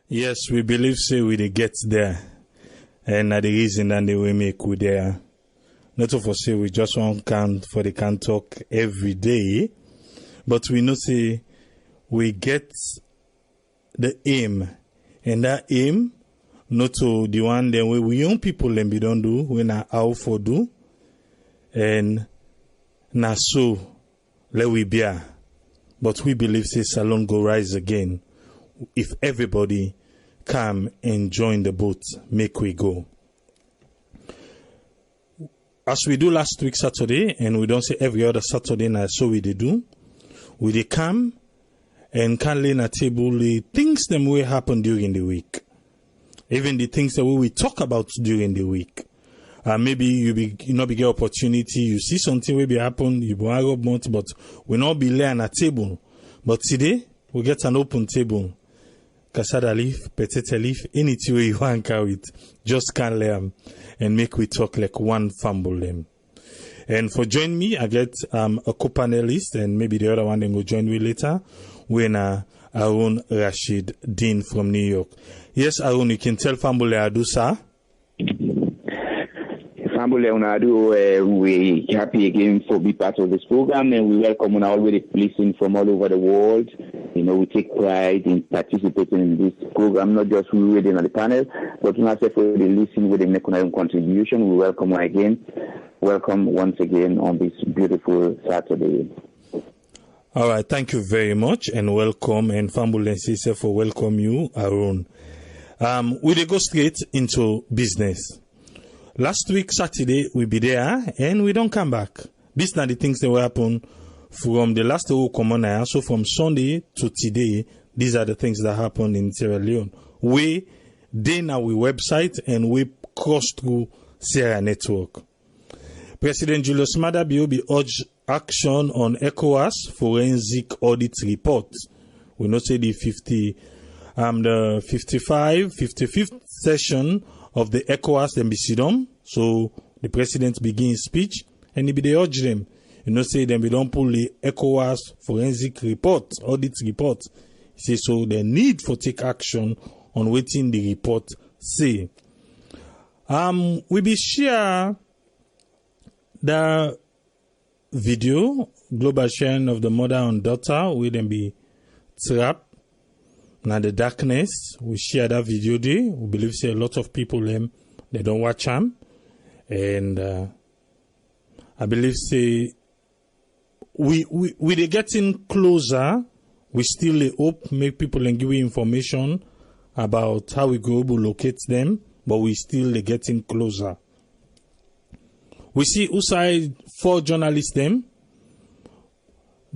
Yes, we believe say we dey get there. And the reason that they will make we there. Not to say we just want count for the can talk every day. But we know say we get the aim. And that aim, not to the one that we young people and we don't do, we na out for do. And na so let we be. But we believe say Salon go rise again. If everybody come and join the boat, make we go. As we do last week Saturday, and we don't say every other Saturday night, so we do. We dey come and can lay on a table the things that will happen during the week. Even the things that we will talk about during the week. Maybe you not be get opportunity, you see something will be happen, you will have month, but we not be laying on a table. But today, we get an open table. Cassada leaf, potato leaf, anything you want to it, just can learn and make we talk like one fumble them. And for join me, I get a co-panelist, and maybe the other one then go join me later. We're Aaron Rashid Dean from New York. Yes, Aaron, you can tell Fambule Adu, sir. Fambule Unadu, we happy again for be part of this program, and we welcome on already listening from all over the world. You know, we take pride in participating in this program, not just we reading on the panel, but not for the listening with the Nekunayum contribution. We welcome one again. Welcome once again on this beautiful Saturday. All right, thank you very much, and welcome, and Fambule Sise for welcome you, Aaron. We go straight into business. Last week, Saturday, we be there, and we don't come back. These are the things that will happen from the last common, so from Sunday to today. These are the things that happened in Sierra Leone. We then our website, and we cross through Sierra Network. President Julius Maada Bio urged action on ECOWAS forensic audit report. We know say the 55th session of the ECOWAS then be sidon. So the president begins speech and he be they urge them. You know say them we don't pull the ECOWAS forensic report, audit report. He say so the need for take action on waiting the report say. We be share the video, global sharing of the mother and daughter, will then be trapped in the darkness. We share that video there. We believe say a lot of people they don't watch them. And I believe say we they getting closer. We still hope make people and give you information about how we go to locate them, but we still they getting closer. We see outside 4 journalists them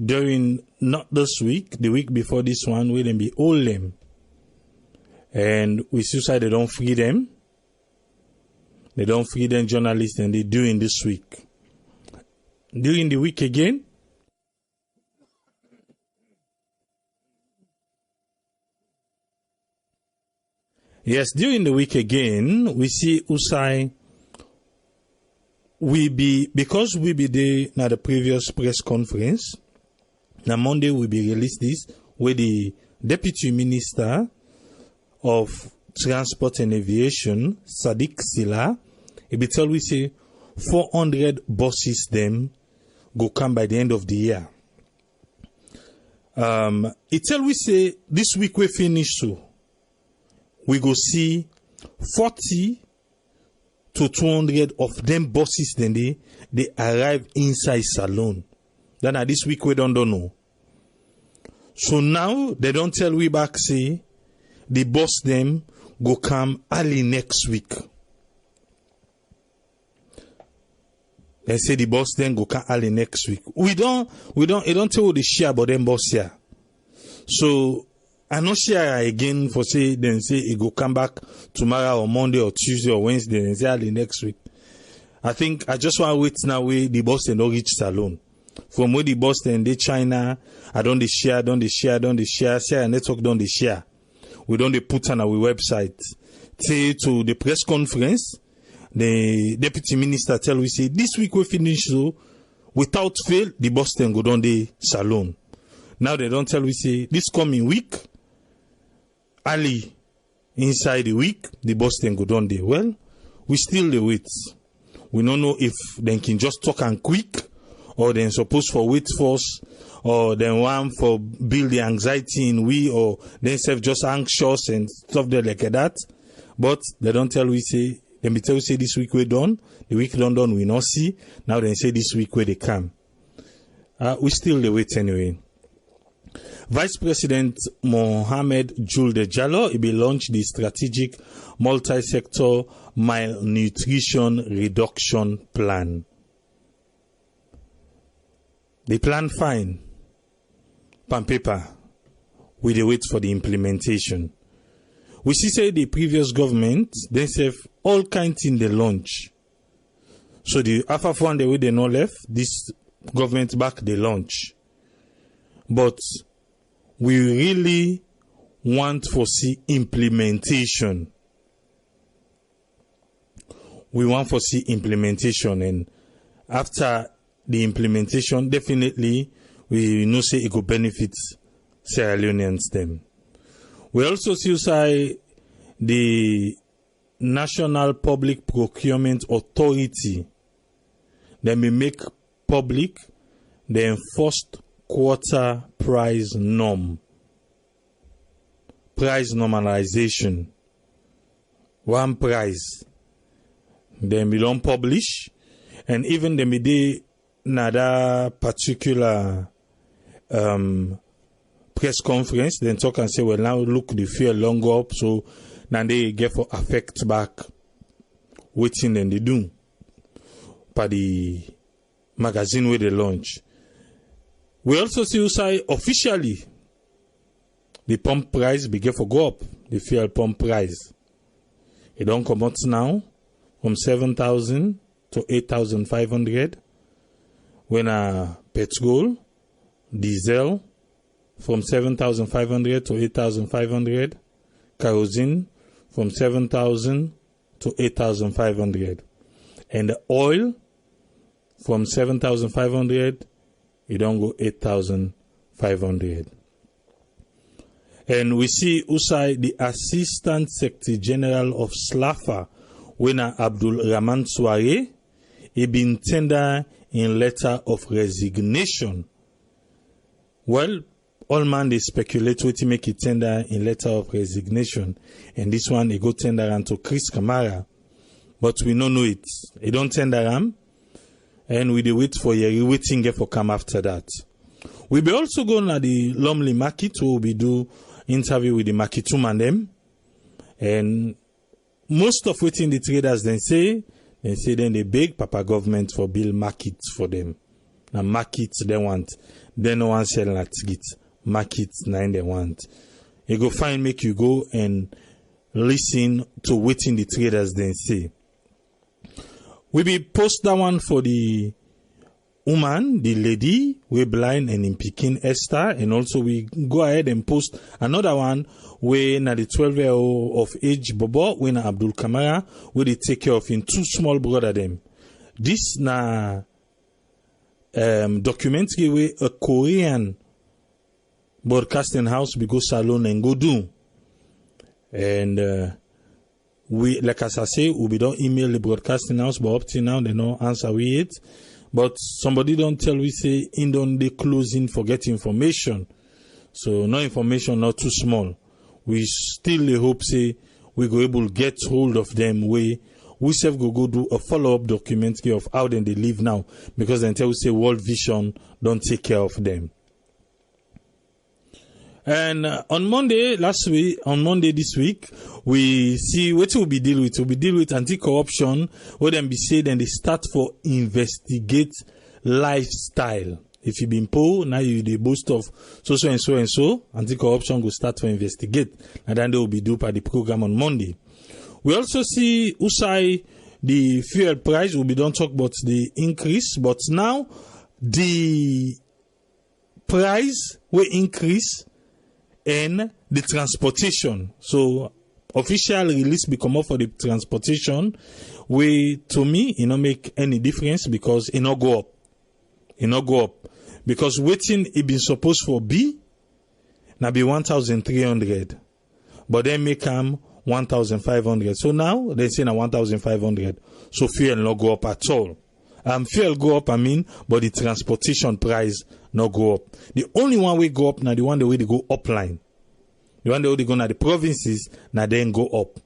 during not this week, the week before this one, will then be all them. And we see outside they don't free them. They don't free them journalists, and they do in this week. During the week again, yes, during the week again, we see outside because we be there na the previous press conference. Na Monday we be released this where the Deputy Minister of Transport and Aviation, Sadiq Silla, he be tell we say 400 buses them go come by the end of the year. He tell we say this week we finish so we go see 40 to 200 of them buses then they arrive inside Salon. Then at this week we don't know. So now they don't tell we back say the bus them go come early next week. They say the bus then go come early next week. It don't tell the share about them bus here. So I not share again for say then say it go come back tomorrow or Monday or Tuesday or Wednesday and say early next week. I think I just want to wait now where the bus then don't reach Salon. From where the bus then they China, I don't share, Sierra Network don't share. We don't put on our website. Say to the press conference, the Deputy Minister tell we say this week we finish so without fail the bus then go down the Salon. Now they don't tell we say this coming week early inside the week, the boss then go down there. Well, we still the wait. We don't know if they can just talk and quick, or then supposed for wait first, or then one for build the anxiety in we, or then self just anxious and stuff there like that. But they don't tell we say, then be tell we say this week we done, the week done we not see. Now they say this week where they come. We still the wait anyway. Vice President Mohamed Julde Jallo, he will launch the strategic multi-sector malnutrition reduction plan. The plan fine, on paper, we dey wait for the implementation. We see say the previous government, they have all kinds in the launch. So the after one the way they not left, this government back the launch. But we really want to see implementation. We want to see implementation, and after the implementation, definitely we know say it could benefit Sierra Leoneans them. We also see the National Public Procurement Authority, they may make public the enforced quarter price norm, price normalization, one price. Then we don't publish, and even the media nada particular press conference, then talk and say, well, now look, the fear longer up, so now they get for affect back waiting and they do by the magazine where they launch. We also see officially the pump price begin for go up, the fuel pump price. It don't come out now from 7,000 to 8,500. When petrol, diesel from 7,500 to 8,500, kerosene from 7,000 to 8,500, and the oil from 7,500, it don't go 8,500. And we see Usai, the Assistant Secretary General of SLAFA, when Abdul Rahman Soare, he been tender in letter of resignation. Well, all man they speculate what he make it tender in letter of resignation, and this one he go tender and to Chris Kamara, but we don't know it. He don't tender him, and we dey wait for a waiting for come after that. We be also going to the Lumley market where we do interview with the market woman them, and most of waiting the traders then say then they beg Papa government for build market for them. Now market they want. They no one sell at it. Market nine they want. You go find make you go and listen to waiting the traders then say. We be post that one for the woman, the lady, we blind and in picking Esther, and also we go ahead and post another one where na the 12-year-old of age Bobo, when Abdul Kamara, where they take care of in two small brother them. This na documentary where a Korean broadcasting house we go salon and go do. And we, like as I say, we don't email the broadcasting house, but up till now they don't answer we it. But somebody don't tell we say in don't they closing for get information. So no information not too small. We still hope say we go able get hold of them we self go do a follow-up documentary of how then they live now, because until we say World Vision don't take care of them. And on Monday this week, we see what we'll be deal with. We'll be deal with anti-corruption, where them be said and they start for investigate lifestyle. If you been poor, now you the boast of so and so, anti-corruption will start to investigate. And then they will be due by the program on Monday. We also see Usai, the fuel price, we don't talk about the increase, but now the price will increase and the transportation. So official release become up for the transportation. To me, it not make any difference because it not go up. It not go up. Because waiting it been supposed for B, now be 1,300. But then make them 1,500. So now they say now 1,500. So fuel not go up at all. Fuel go up, but the transportation price not go up. The only one way go up now, the one the way they go upline. The one the way they go now the provinces now then go up.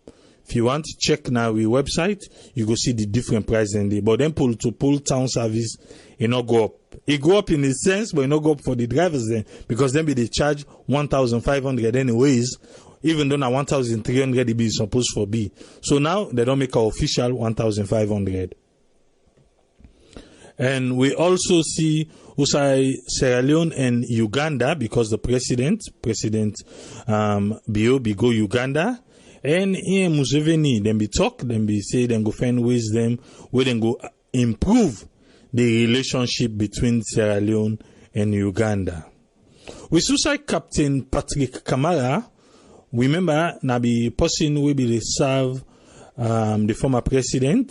If you want to check now we website, you go see the different price in there. But then pull to pull town service, it not go up. It go up in a sense, but it not go up for the drivers then, because then they charge 1,500 anyways. Even though now 1,300 it be supposed for be. So now they don't make an official 1,500. And we also see Sierra Leone and Uganda, because the President B.O.B. go Uganda. And here Museveni, then be talk, then be say, then go find ways them, where then go improve the relationship between Sierra Leone and Uganda. We see Captain Patrick Kamara. Remember, na be person will be serve the former president,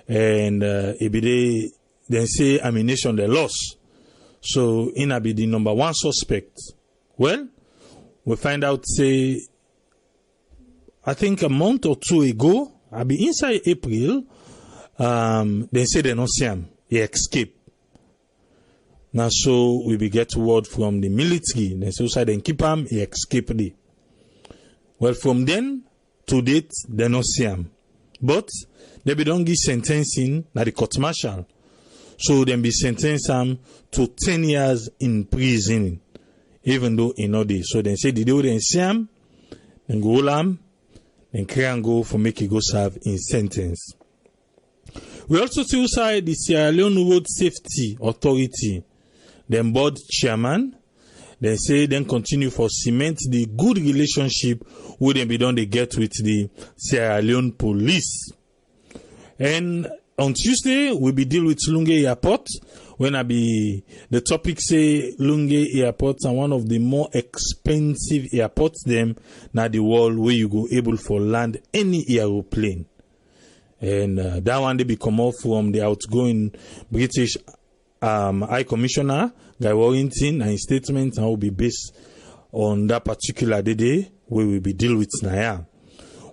and then say ammunition they lost. So in be the number one suspect. Well, we find out say I think a month or two ago, I be inside April, they say they don't see him. He escaped. Now so we be get word from the military. They say outside and keep him, he escaped. Well, from then to date, they don't see him. But they be don't give sentencing at the court martial. So they be sentenced him to 10 years in prison, even though he not there. So they say the day they see him, then go hold him, then can go for make he go serve in sentence. We also see inside the Sierra Leone Road Safety Authority, then board chairman. They say then continue for cement the good relationship we then be done they get with the Sierra Leone police. And on Tuesday we be deal with Lunge Airport. When the topic say Lunge Airport are one of the more expensive airports them now the world where you go able for land any aeroplane. And that one they be come off from the outgoing British High Commissioner Guy Warrington, and his statement will be based on that particular day where we be deal with Naya.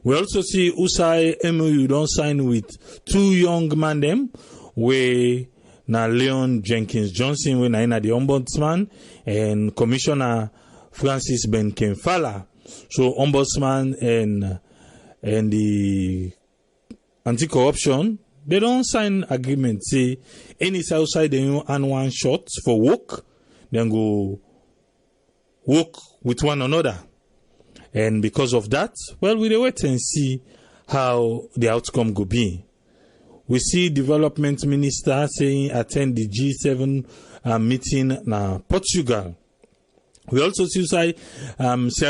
We also see Usai MOU don't sign with two young men them where na Leon Jenkins Johnson when na the ombudsman and Commissioner Francis Ben Kemfala. So ombudsman and the anti-corruption, they don't sign agreement. Say any outside they and one shot for work, then go work with one another. And because of that, well, we wait and see how the outcome go be. We see development minister saying attend the G7 meeting in Portugal. We also see Sierra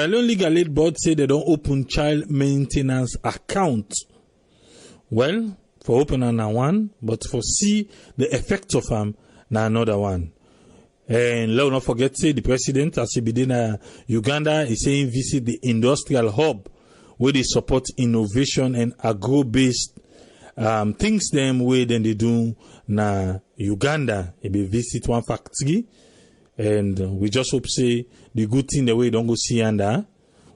Leone Legal Aid Board say they don't open child maintenance account. Well, for opening one, but for see the effect of na another one. And let's not forget, say the president, as he be in Uganda, is saying visit the industrial hub where they support innovation and agro-based things them way than they do na Uganda. He be visit one factory, and we just hope say the good thing the way don't go see under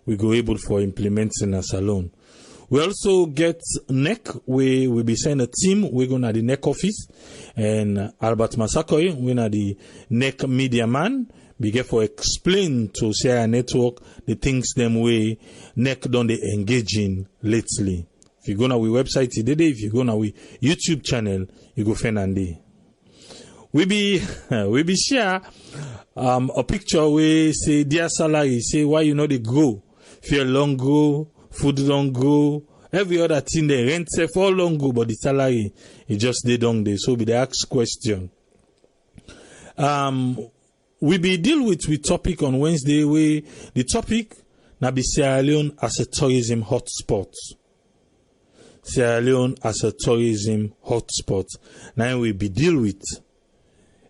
we go able for implementing a salon. We also get NEC, where we be send a team, we go to the NEC office, and Albert Masakoi, we na the NEC media man, be get for explain to Sierra Network the things them way NEC don't they engage in lately. If you go to our website today, if you go to our YouTube channel, you go find Andy. We be share a picture where say dear salary, say why you know they grow, fear long grow, food don't go, every other thing they rent say for long go, but the salary it just they don't they. So be the ask question. We be deal with topic on Wednesday where the topic na be Sierra Leone as a tourism hotspot. Sierra Leone as a tourism hotspot. Now we be deal with.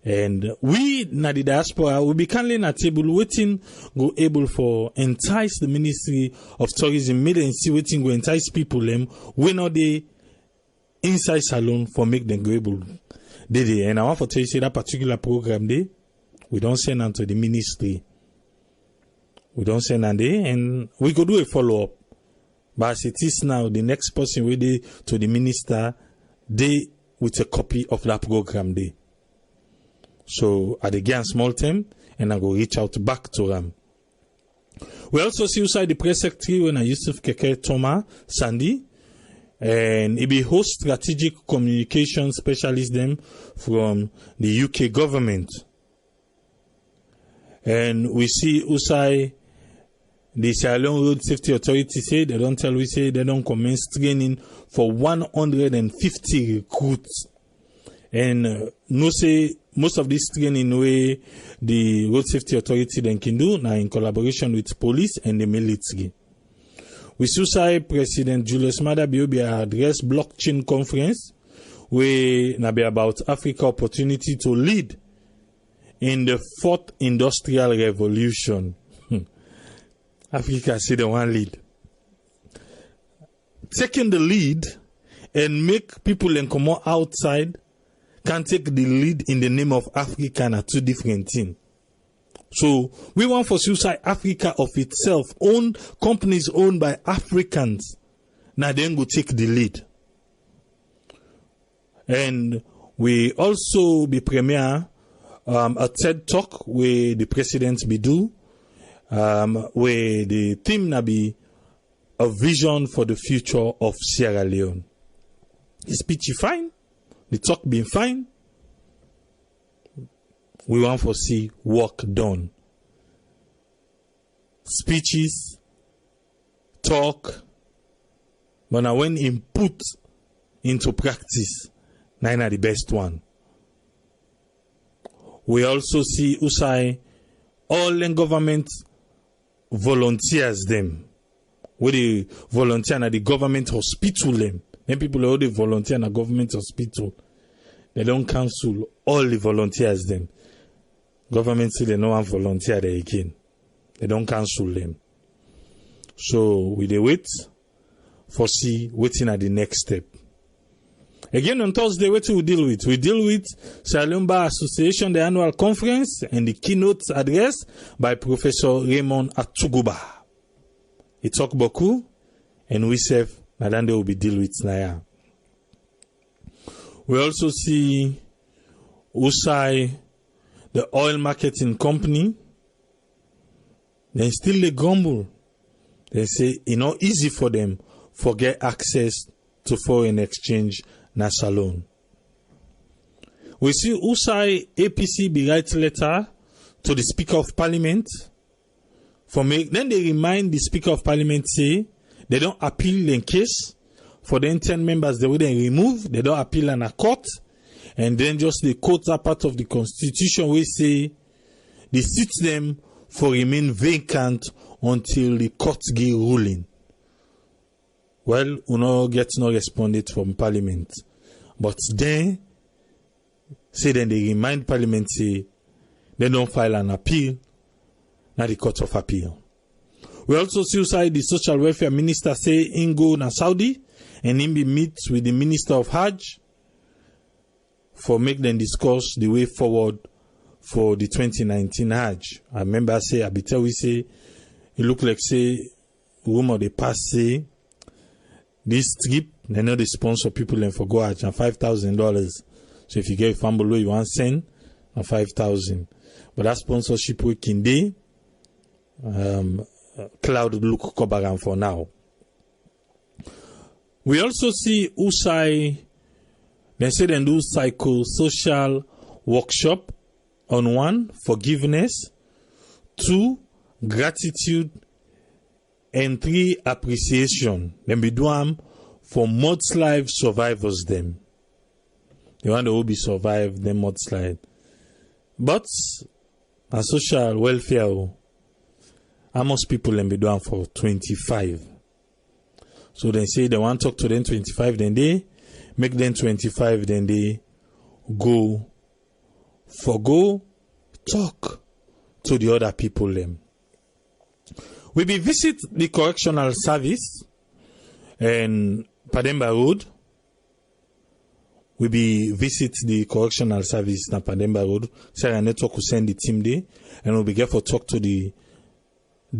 And we, na the diaspora, will be currently at table waiting, go able for entice the Ministry of Tourism, made and see waiting go entice people them, when are they inside salon for make them go able. And I want to tell you say that particular program there, we don't send them to the ministry. We don't send them there, and we could do a follow up. But as it is now, the next person will they to the minister, they with a copy of that program they. So at the again small time, and I go reach out back to them. We also see inside the press secretary when I Yusuf Keke Toma Sandy, and he be host strategic communication specialist them from the UK government. And we see Usai, the Sierra Leone Road Safety Authority say they don't tell we say they don't commence training for 150 recruits. And no say most of this training way the Road Safety Authority then can do now in collaboration with police and the military. We see President Julius Maada be address blockchain conference where na be about Africa opportunity to lead in the fourth industrial revolution. Africa say they want lead. Taking the lead and make people and come outside can take the lead in the name of Africa are two different things. So we want for suicide Africa of itself, own companies owned by Africans. Now then go take the lead. And we also be premiere a TED talk where the president be do, where the theme na be a vision for the future of Sierra Leone. The speech is fine, the talk been fine. We want to see work done. Speeches, talk, but now when input into practice, nine are the best one. We also see Usai, all in government volunteers them. Where they volunteer at the government hospital them. Then people already volunteer in a government hospital. They don't cancel all the volunteers them. Government say they no one volunteer there again. They don't cancel them. So we dey wait for see waiting at the next step. Again on Thursday, what we deal with? We deal with Sierra Leone Bar Association, the annual conference, and the keynote address by Professor Raymond Atuguba. He talk beaucoup, and we say Nadande will be deal with Naya. We also see Usai, the oil marketing company. Then still they grumble. They say it's not easy for them to get access to foreign exchange na salon. We see Usai APC be write letter to the Speaker of Parliament. Then they remind the Speaker of Parliament say they don't appeal in case for the 10 members they will then remove. They don't appeal in a court. And then just the quote that part of the Constitution we say they sit them for remain vacant until the court give ruling. Well, Uno gets no responded from Parliament. But then, say then they remind Parliament say they don't file an appeal, not the Court of Appeal. We also see inside the Social Welfare Minister say Ingo na Saudi and him be meet with the Minister of Hajj for make them discuss the way forward for the 2019 Hajj. I remember say Abita we say it look like say rumor they pass say this trip they know they sponsor people and for go Hajj and $5,000. So if you get a family you want send and $5,000. But that sponsorship working day cloud look covered for now. We also see Usai they say they do psychosocial workshop on 1, forgiveness, 2, gratitude, and 3, appreciation. Then be do them for mudslide survivors them. They want to be survived them mudslide. But a social welfare, how most people then be doing for 25. So they say they want to talk to them 25, then they make them 25, then they go talk to the other people them. We be visit the correctional service and Pademba Road. We be visit the correctional service na Pademba Road. Sarah Network will send the team there and we'll be get for talk to the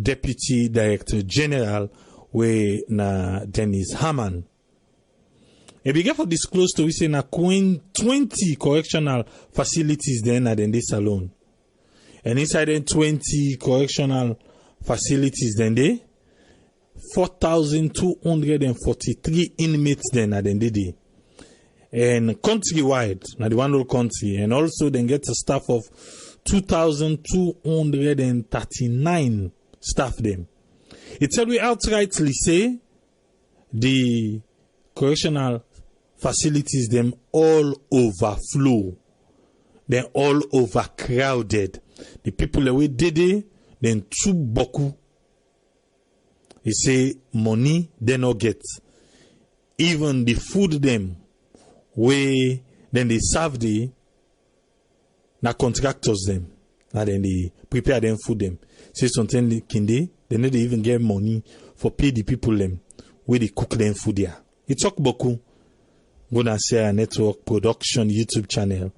Deputy Director General where na Dennis Hammond. And we get for disclose to we say na 20 correctional facilities then at the salon. And inside them 20 correctional facilities then they 4,243 inmates then at the day. And countrywide, na the one whole country, and also then get a staff of 2,239 staff them. It tell we outrightly say the correctional facilities them all overflow. They're all overcrowded. The people that we did it, then too boku. He say money they no get. Even the food them where then they serve the na contractors them. And then they prepare them food them. Say something kinde, they no they even get money for pay the people them where they cook them food there. It talk boku. Go and share a network production YouTube channel.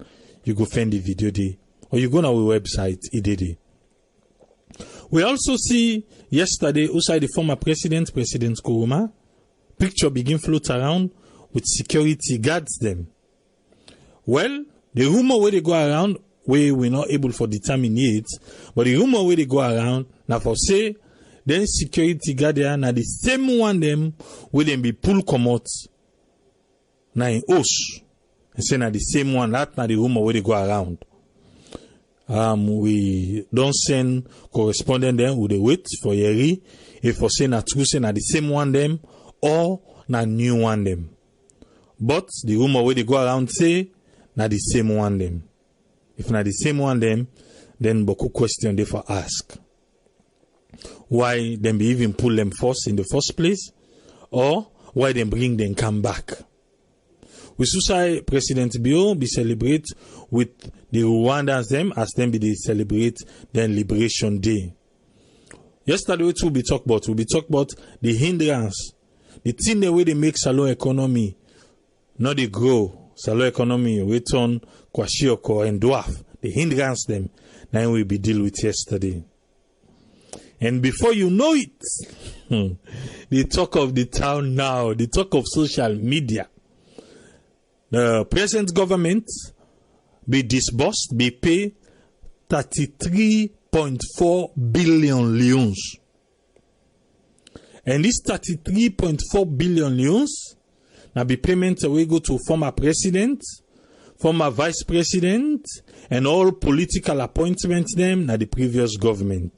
You go find the video there. Or you go on our website, it. We also see yesterday, outside the former President Koroma, picture begin float around with security guards them. Well, the rumor where they go around, where we're not able to determine it, but the rumor where they go around, now for say, then security guard there, now the same one them, where them be pull come out, now in Osh, and say now the same one, that now the rumor where they go around. We don't send correspondent them, we dey wait for Yeri, if for say na true say na the same one them, or na new one them. But the rumor where they go around say, na the same one them. If na the same one them, then boku question they for ask. Why them be even pull them first in the first place, or why them bring them come back. We should say President Bio be celebrate with the Rwandans them as them be they celebrate their Liberation Day. Yesterday we be talk about the hindrance, the thing the way they make salon economy, not they grow salon economy return kwashioko and dwarf. The hindrance them now we be deal with yesterday. And before you know it, the talk of the town now, the talk of social media. The present government be disbursed, be pay 33.4 billion leons. And this 33.4 billion leons now be payment we go to former president, former vice president, and all political appointments them na the previous government.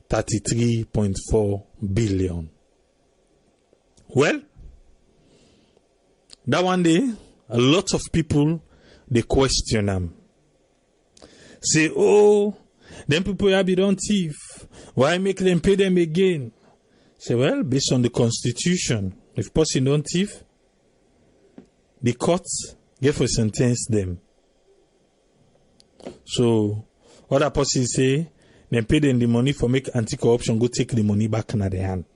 33.4 billion. Well, that one day, a lot of people, they question them. Say, oh, them people have been on thief. Why make them pay them again? Say, well, based on the constitution, if person don't thief, the courts get for sentence them. So, what that person say, then pay them the money for make anti-corruption, go take the money back in their hand.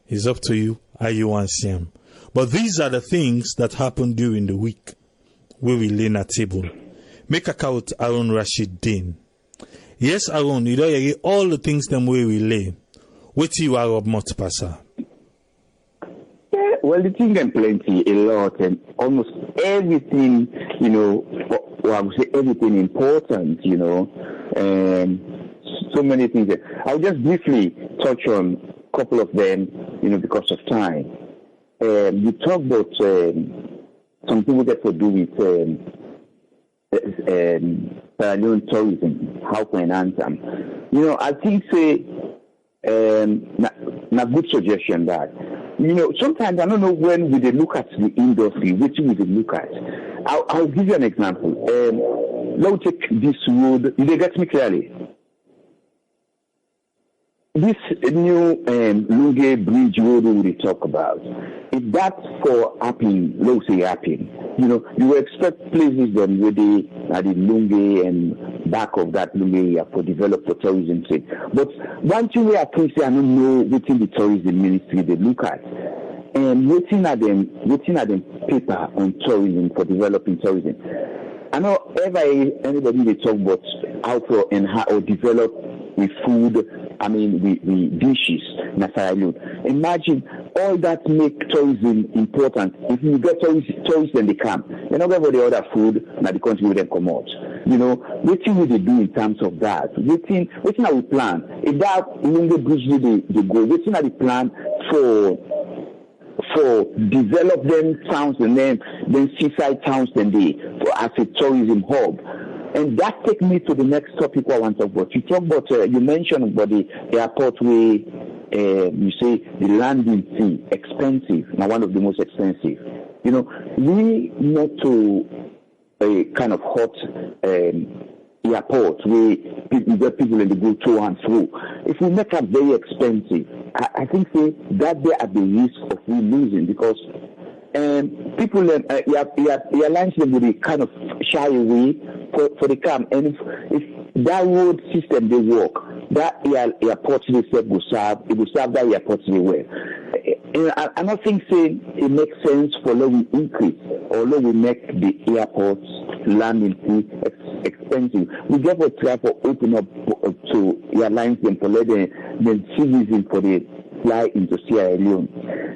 It's up to you, how you want to see them. But these are the things that happen during the week where we lay at table. Make a count Aaron Rashid Dean. Yes, Aaron, you don't hear all the things them where we lay. What you are of Motpasa? Yeah, well, the thing them plenty, a lot, and almost everything, you know, or I would say everything important, you know, and so many things. I'll just briefly touch on a couple of them, you know, because of time. You talk about something that to do with tourism, how to enhance them. You know, I think say na good suggestion that. You know, sometimes I don't know when we look at the industry, which we look at. I'll give you an example. Let's take this road. They get me clearly. This new Lunge Bridge road we talk about, if that's for happening, let's say happening, you know, you expect places then where they are the Lunge and back of that Lunge area for develop for tourism sake. But one thing we are saying, I don't know within the tourism ministry they look at. And waiting at them paper on tourism for developing tourism. I know anybody they talk about how to enhance or develop with food dishes in Sierra Leone. Imagine all that make tourism important. If you get tourists then they come. They're not going for the other food, now the country will then come out. What will they do in terms of that? What are we plan? If that longer bridge they go, what are the plan for development towns and then seaside towns as a tourism hub? And that takes me to the next topic I want to talk about. You mentioned about the airport where you say the landing fee expensive, now one of the most expensive. We not to a kind of hot airport where you get people and they go to and through. If we make it very expensive, I think that they are at the risk of we losing, because people airlines will kind of shy away for the camp. And if that road system they work, that airport itself will serve that airport very well. I'm not saying it makes sense for law we increase or law we make the airports landing fee expensive. We therefore try to open up to airlines and for let the citizens for the fly into Sierra Leone.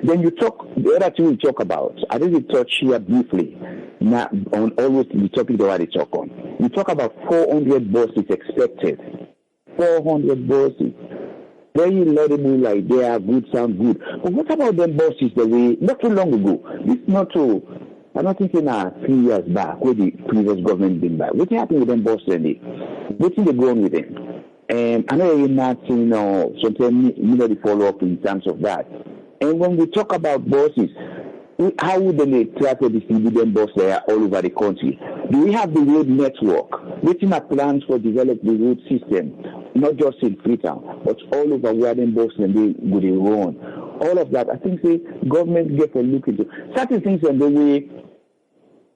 Then the other thing we talk about, I think we touch here briefly now on always the topic that we talk on. We talk about 400 buses expected. 400 buses. Very laudable idea, good, sound good. But what about them buses that not too long ago? I'm not thinking 3 years back, where the previous government did back. What happened with them buses then? What did they go on with them? And I know you're not saying, sometimes the follow up in terms of that. And when we talk about buses, how would they try to distribute them buses there all over the country? Do we have the road network? Waiting at plans for develop the road system, not just in Freetown, but all over where them buses and they would run. All of that, I think the government get a look into certain things and the way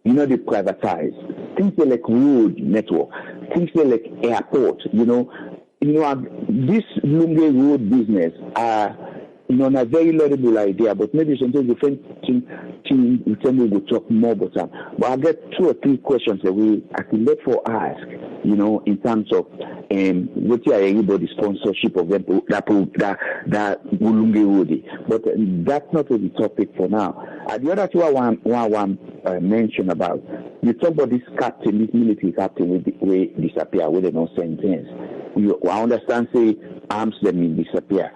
they privatize. Things like road network, things like airport, this longer road business are a very laudable idea, but maybe sometimes the friend we will talk more about that. But I'll get 2 or 3 questions that I can let for ask, in terms of what are everybody's sponsorship of that Ulunge Road. But that's not the topic for now. The other 2 I want mention about, you talk about this military captain will disappear with no sentence. I understand say arms them will disappear,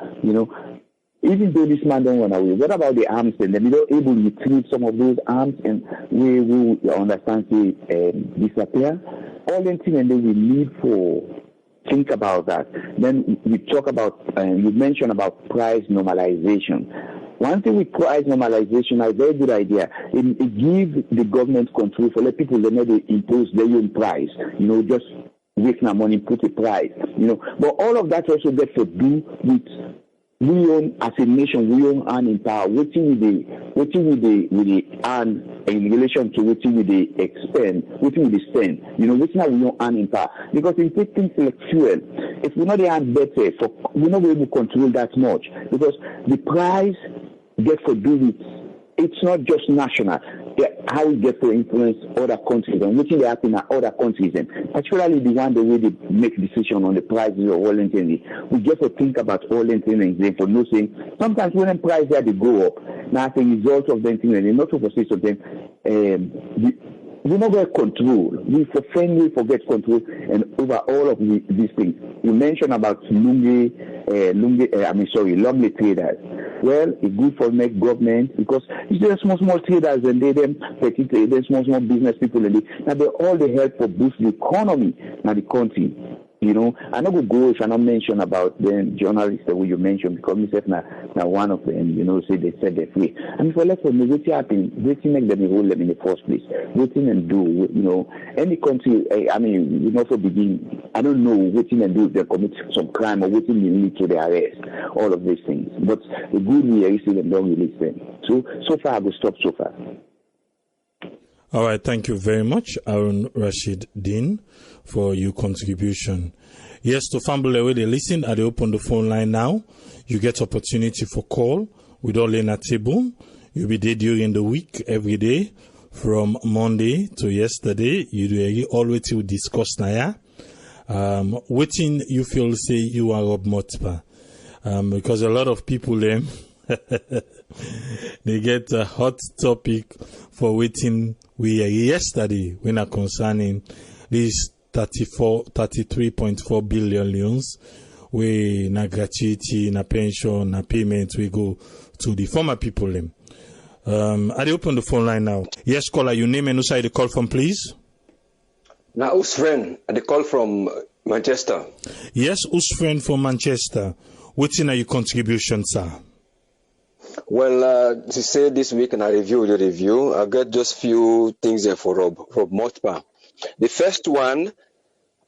Even though this man don't run away, what about the arms? And then we don't able to retrieve some of those arms, and we will understand say disappear. All the things and then we need for think about that. Then we talk about you mentioned about price normalization. One thing with price normalization, a very good idea. It gives the government control for let people they know they impose their own price. Just waste my money, put a price. But all of that also gets to do with we own as a nation, we own earning power. What we earn in relation to what we expend, what we spend. What now we own earning power. Because in things like fuel, if we're not earn better, we're not able to control that much. Because the price gets to do with it's not just national. How we get to influence other countries and what they happen in other countries, and particularly the one the way they make decision on the prices of all things. We get to think about all things for no saying. Sometimes when the price there they go up, now as a result of them things and not to foresee something, we never control. We forget control and over all of these things. You mentioned about lonely traders. Well, it's good for make government because it's just small traders and they petty traders, small business people and they all the help for boost the economy in the country. I'm not going to go if I not mention about the journalists that you mentioned because myself now one of them, say they said they're free. And for let's say what happened, waiting make them enroll them in the first place. Waiting and do, any country, we also begin, I don't know, waiting and do if they commit some crime or waiting to lead to their arrest, all of these things. But the good we are receiving them, don't release them. So far I will stop so far. All right, thank you very much, Aaron Rashid Dean, for your contribution. Yes, to Famble where they listen, they open the phone line now. You get opportunity for call with all in a table. You'll be there during the week, every day, from Monday to yesterday. You always will discuss now. Waiting you feel say you are Rob Motpa? Because a lot of people they get a hot topic for waiting we yesterday when are concerning these 33.4 billion loans we na gratuity, na pension, na payment we go to the former people them. I open the phone line now. Yes, caller, your name and who side the call from, please? Now, Usfren, the call from Manchester. Yes, Usfren from Manchester. What's in your contribution, sir? Well, to say this week and I review the review, I got just few things there for Rob Motpa. The first one,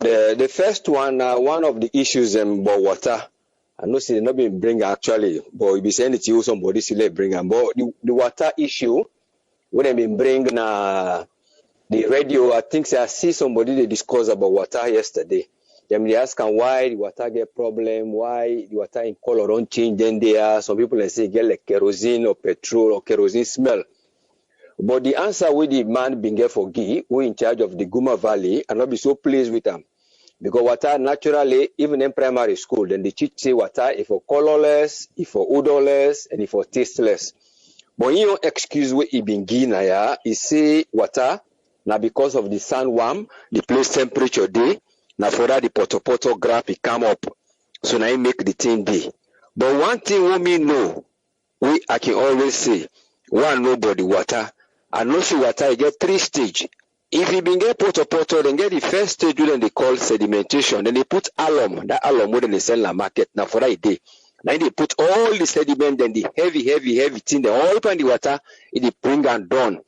one of the issues about water. I know see not been bring actually, but if you say anything, somebody still bring them. But the water issue, when they been bring the radio, I think I see somebody they discuss about water yesterday. They ask why the water get problem, why the water in color don't change. Then there are some people that say get like kerosene or petrol or kerosene smell. But the answer with the man being get for Guy, who in charge of the Guma Valley, and not be so pleased with them. Because water naturally, even in primary school, then they teach say water is for colorless, is for odorless, and is for tasteless. But you don't excuse what he been given here, he say water, now because of the sandworm, the place temperature day, now for that the poto graph it come up. So now he make the thing day. But one thing we me know, I can always say, one nobody water. And no see water, you get 3 stages. If you been get poto, then get the first stage then they call sedimentation. Then they put alum. That alum when they sell in the market. Now for that day. Now they put all the sediment, then the heavy thing, they all open the water, it bring and down.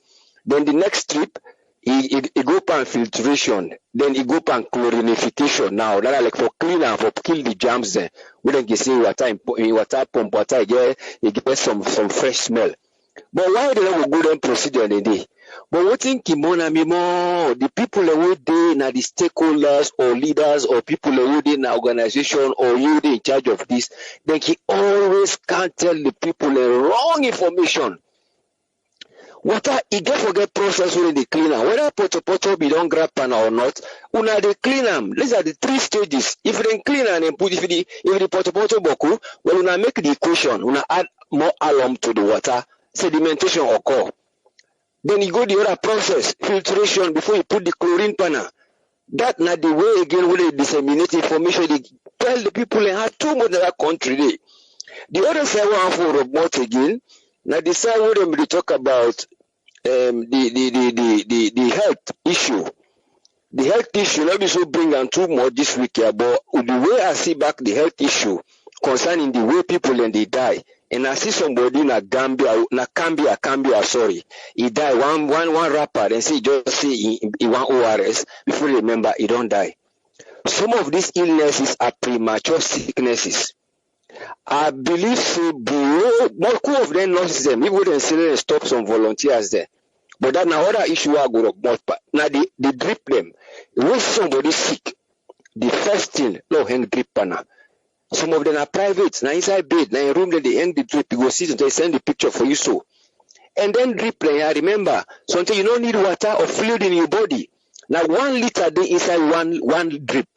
Then the next strip, it go pan filtration. Then it go pan chlorinification. Now that are like for clean and for kill the germs there. We then get see water in water pump water, it get some fresh smell. But why they don't go down procedure in the day? But what think Kimona Mimo, the people who they na the stakeholders or leaders or people who they in organization or you they in charge of this, then he always can't tell the people the wrong information. Water he get forget process when they clean them. Whether poto be don't grab pan or not, una they clean them. These are the 3 stages. If they clean and then put if the poto boku, well una make the equation, una add more alum to the water, sedimentation occur. Then you go the other process, filtration, before you put the chlorine panel. That not the way again where they disseminate information. They tell the people they have too much in that country. The other side one for remote again. Now the side where they talk about the health issue. The health issue not be so bring on too much this week here, but the way I see back the health issue concerning the way people and they die. And I see somebody in Gambia, sorry. He died, one rapper, and say just say he want ORS before you remember he don't die. Some of these illnesses are premature sicknesses. I believe so below more of them nurses them. We wouldn't say stop some volunteers there. But that now other issue I go up. Now they drip them. When somebody sick, the first thing, no hang drip panel. Some of them are private. Now inside bed, now in room that they hang the drip, you go sit and they send the picture for you so. And then drip, I remember, sometimes you don't need water or fluid in your body. Now 1 liter a day inside one drip.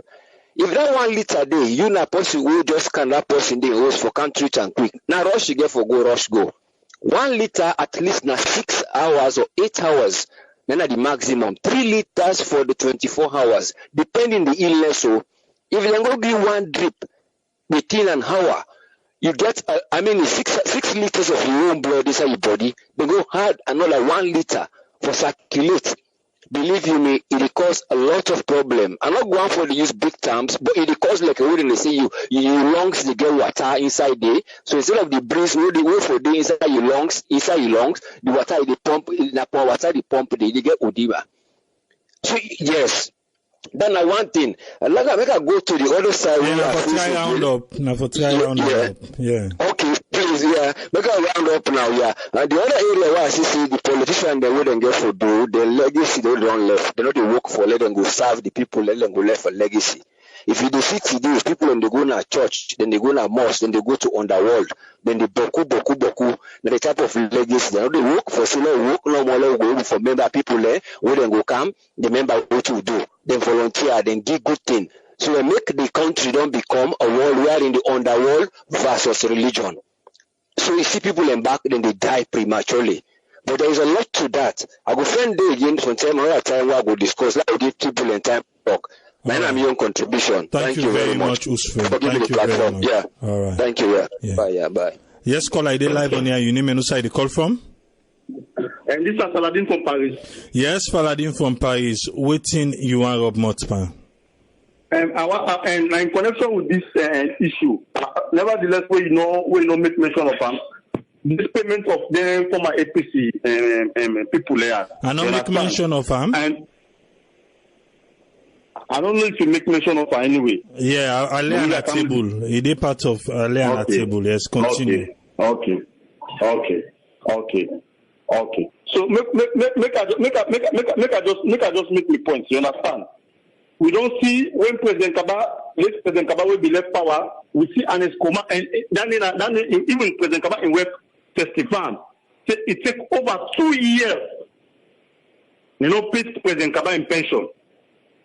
If that 1 liter a day, you not person will just scan that person they host for can't treat and quick. Now rush you get for go, rush go. 1 liter at least now 6 hours or 8 hours. Then at the maximum. 3 liters for the 24 hours. Depending the illness. So if you go give 1 drip, within an hour, you get, 6 liters of your own blood inside your body. They go hard another 1 liter for circulate. Believe you me, it cause a lot of problem. I'm not going for the use big terms, but it cause like a word they say your lungs they get water inside there. So instead of the breeze, no, they wait for the inside your lungs, the water they pump, the water they pump, they get Odiba. So yes. Then one thing, like I make I go to the other side. Yeah. Okay, please, yeah. Make I round up now, yeah. And the other area where I see the politicians they wouldn't get for do, the legacy they don't left. They know they work for, let them go serve the people, let them go left for legacy. If you do see today, people when they go to church, then they go to mosque, then they go to underworld, then they boku, then the type of legacy. They know they work for, so they work no more go for member people there, where they go come, the member what to do, then volunteer, then give good thing. So we make the country don't become a world where in the underworld versus religion. So you see people embark, then they die prematurely. But there is a lot to that. I go find day again sometime another time where I go discuss. Like give people in time to talk. My name is your contribution. Thank you very much, Usfred. For giving Thank the you very platform. much. Yeah. All right. Thank you. Yeah. Yeah. Bye. Yeah. Bye. Yes, call ID live on here. You name and who side the call from? And this is Saladin from Paris. Yes, Faladin from Paris. Waiting you want Rob Motspan. And in connection with this issue, nevertheless, we know make mention of this payment of the former APC people there. I don't make mention of him. And I don't know if you make mention of her anyway. Yeah, I lay on the table. It is part of lay on the table. Yes, continue. Okay. So make I just make the point. You understand? We don't see when President Kaba will be left power. We see Anes Koma and even President Kaba in West testifying. It takes over 2 years. Pay President Kaba in pension.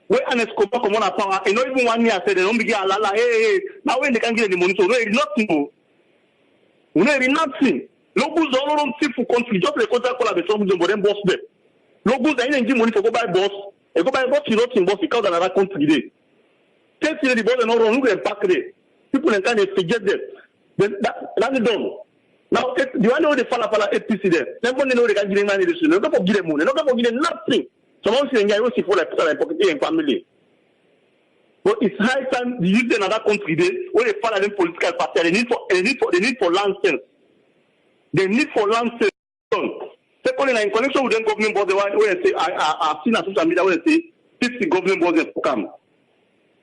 When Anes Koma come on power, even 1 year said they don't begin alala. Hey. Now when they can get the money, so there is nothing. There is nothing. Locals all don't see for country. Just the contract collaboration with them boss them. Locals they ain't give money to go buy boss. They go buy boss, you not in boss because another country there. Tell you the boss and all wrong, look at back there. People in Canada forget them. Then that's done. Now, do you know the fala APC there? They don't know they can give money. They don't forgive them money. They don't forgive them nothing. Someone saying, "I will see for like pocket and family." But it's high time you use another country there where they follow them political party. They need for land sense. They need for land sense. Secondly, in connection with them government body, where they say, I've seen on social media where they say, 50 government bodies to come.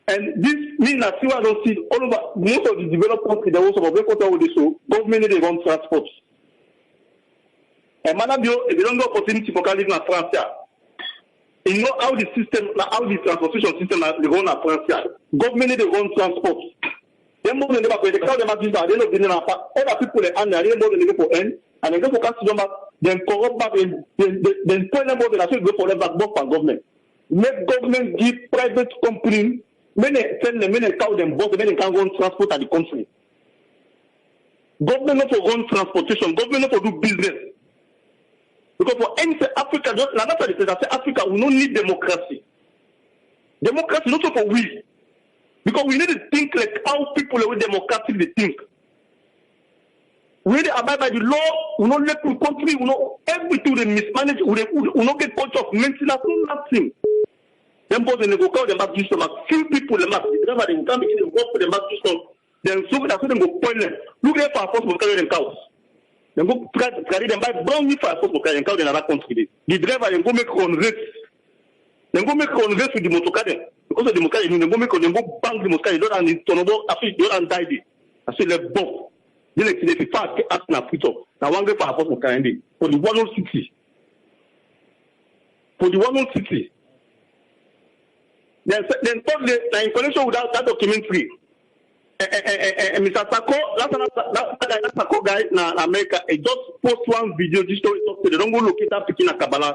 And this means that you don't see all over most of the developed countries, they also have this so government they run transport. And Madame, if you don't go opportunity for living in France, you know how the system, how the transportation system they run in France. Government they run transport. Then more than they call them at this time, they don't get other people they earn, they don't go for end, and they go for customer. Then corrupt back and then tell them what they actually go for them back for government. Make government give private company, many send them, many call them both, many can run transport at the country. Government not to run transportation, government not to do business. Because for any Africa, just now that's what they say, Africa we don't need democracy. Democracy not for we. Because we need to think like how people are democratic they think. We need to abide by the law, we don't let the country, we know everything they mismanage, we don't get culture of maintenance, nothing. Them boys they go call them back just about few people them back. Remember they can't begin to work for them back just on. Then so that's when they go point them. Look there for a force to carry them cows. Then go carry them by brown for a force to carry them cows in another country. The driver then go make on race. Then go make on race with the motor car. Because of the motor car, they go bang the motor car. They don't and turn over after they don't die there. I say left bomb. Then if you fast asking a put up. Now one go for a force to carry them for the 160. For the 160. Then thirdly, in connection with that documentary, Mr. Sako, that Sako guy in America, he just post one video, just so they don't go locate that picking a Kabbalah.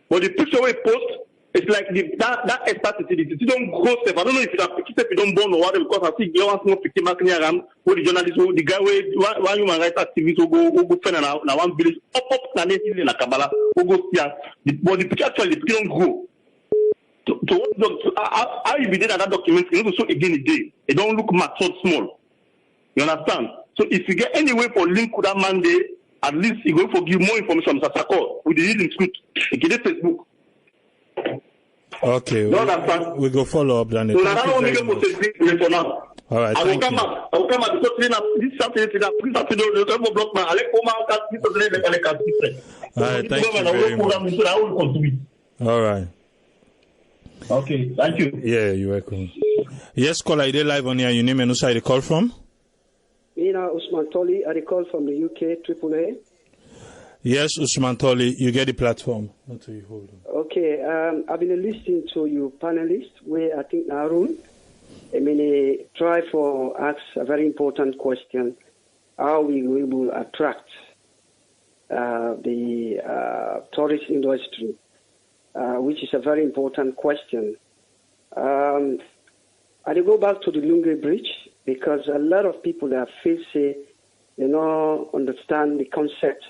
But the picture we post, it's like that expertise, it don't go safe. I don't know if it's a picture if you don't born or whatever, because I see you want more picture marking around where the journalist, the guy where one human rights activist will go find now one village up and in a Kabbalah, will go see. But the picture actually, the picture don't go. How you be there at that documentary, you know, so again a day, it don't look much so small. You understand? So if you get any way for link with that man there, at least you go for give more information, Mr. Sako, with the hidden truth. You get Facebook. Okay, we go follow up then. So I don't make a for now. All right, I will come back. Because this Saturday, please don't block my Alec Oma. All right, thank you very much. All right. Okay, thank you. Yeah, you're welcome. Yes, caller, I did live on here. Your name and who side you call from? Mina Usman Toli, I call from the UK, AAA. Yes, Usman Toli, you get the platform. Not to you, hold on. Okay, I've been listening to you panelists, where I think Arun, try for ask a very important question: how we will attract the tourist industry? Which is a very important question. I I go back to the Lunge Bridge because a lot of people that feel say they don't understand the concept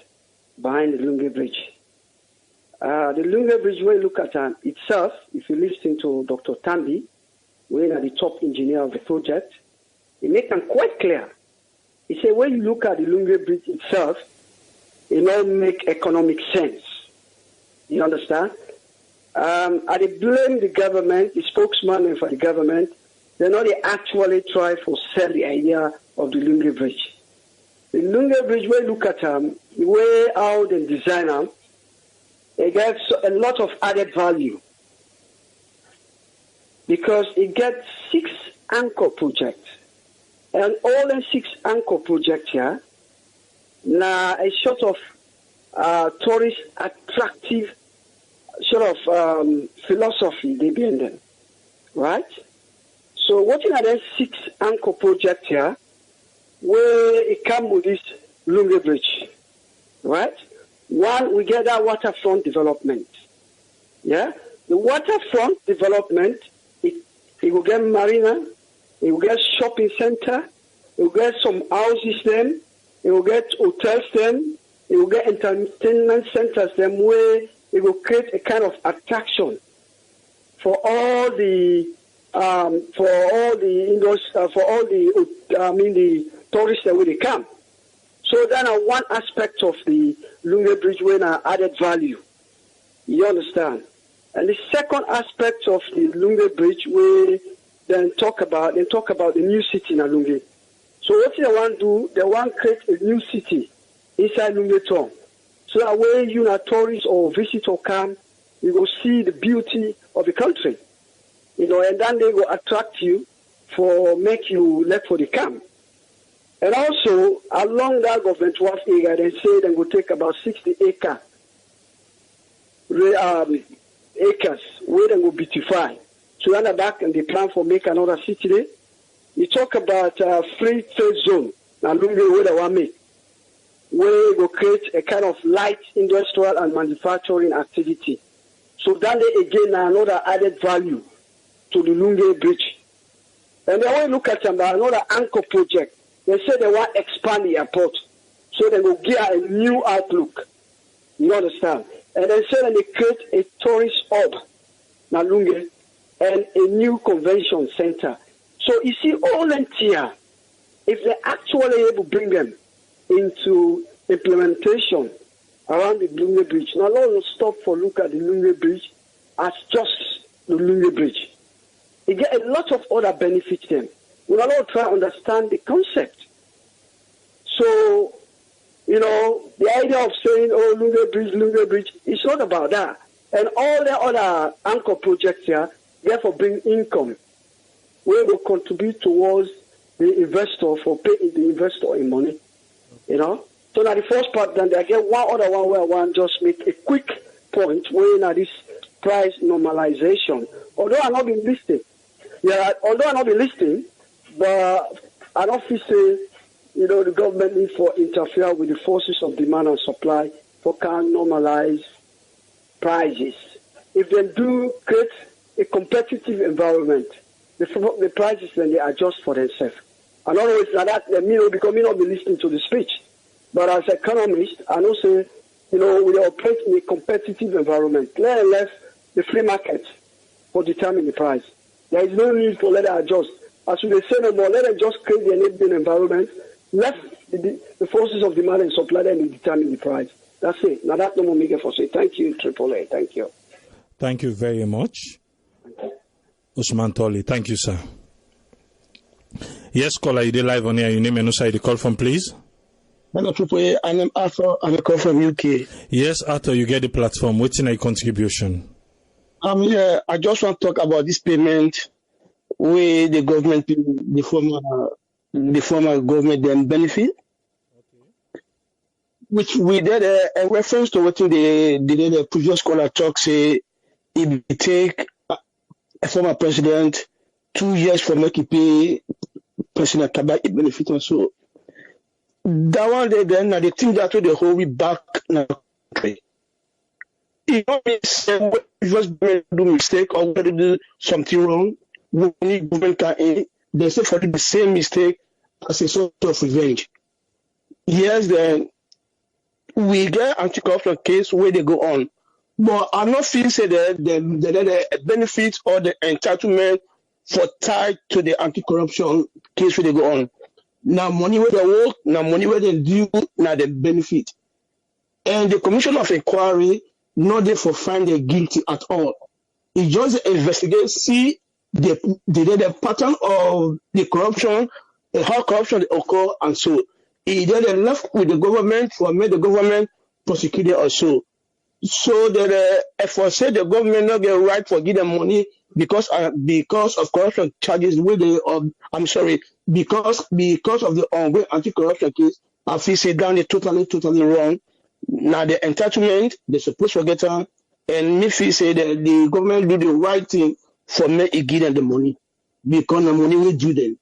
behind the Lunge Bridge. The Lunge Bridge, when you look at itself, if you listen to Dr. Tambi, who is the top engineer of the project, he makes it quite clear. He said when you look at the Lunge Bridge itself, it don't make economic sense. You understand? I blame the government, the spokesman for the government. They know they actually try to sell the idea of the Lunge Bridge. The Lunge Bridge, when you look at the way how they design them, it gets a lot of added value because it gets 6 anchor projects. And all the 6 anchor projects here, now a sort of tourist attractive sort of philosophy they be in them, right? So what in the 6 anchor projects here, where it comes with this Lunge Bridge, right? One, we get that waterfront development. Yeah? The waterfront development, it will get marina, it will get shopping center, it will get some houses then, it will get hotels then, it will get entertainment centers then where it will create a kind of attraction for all the the tourists that will come. So then one aspect of the Lunge Bridge when added value. You understand? And the second aspect of the Lunge Bridge we then talk about the new city in Lunge. So what they want to do, they want to create a new city inside Lunge town. So that when you are tourists or visitor come, you will see the beauty of the country. You know, and then they will attract you for make you let for the camp. And also, along that government wharf area, they say they will take about 60 acres where they will beautify. So on the back, and they plan for make another city there. You talk about free trade zone, now Lunge where they want make, where we will create a kind of light industrial and manufacturing activity. So then they again another added value to the Lunge Bridge. And then when you look at another anchor project, they say they want to expand the airport. So they will give a new outlook. You understand? And then say they create a tourist hub, Nalunge, and a new convention center. So you see all them here, if they actually able to bring them into implementation around the Lunge Bridge, now let's stop for look at the Lunge Bridge as just the Lunge Bridge. You get a lot of other benefits then. We are all trying to understand the concept. So, you know, the idea of saying, oh, Lunge Bridge, it's not about that. And all the other anchor projects here, therefore bring income, where will contribute towards the investor for paying the investor in money. You know? So now the first part, then they get one other one where I want just make a quick point where now this price normalization. Although I've not been listening, but I don't feel say, you know, the government needs to interfere with the forces of demand and supply for can normalize prices. If they do create a competitive environment, the prices then they adjust for themselves. I don't know if that because me not be listening to the speech, but as an economist, I know say, you know, we operate in a competitive environment. Let left the free market for determine the price. There is no need for let it adjust. As we say no more, let them just create the enabling environment, left the forces of demand and supply and determine the price. That's it. Now that's no more make for say. Thank you, AAA. Thank you. Thank you very much. Usman Toli. Thank you, sir. Yes, caller, you did live on here. Your name and who side you call from, please? Hello, AAA. I'm Arthur. I'm a call from UK. Yes, Arthur, you get the platform. What's in your contribution? Yeah, I just want to talk about this payment where the government, the former government then benefit, which we did a reference to what the previous caller talk say. It take a former president 2 years for making pay President Kaba benefit and so. That one day then they think that they hold we back now. It don't mean say just do mistake or do something wrong. when the government can in, they say for the same mistake as a sort of revenge. Yes, then we get anti-corruption case where they go on. But I'm not feeling say the benefits or the entitlement for tied to the anti-corruption case where they go on. Now money where they work, now money where they do, now the benefit. And the Commission of Inquiry not there for find them guilty at all. It just investigate, see the pattern of the corruption, and how corruption occur, and so. He then left with the government for make the government prosecute it or so. So that if say the government not get right for give them money because of corruption charges with the because of the ongoing anti-corruption case, I feel say down it totally wrong. Now the entitlement they supposed to get on, and if you say that the government do the right thing for me it give them the money because the money will do them.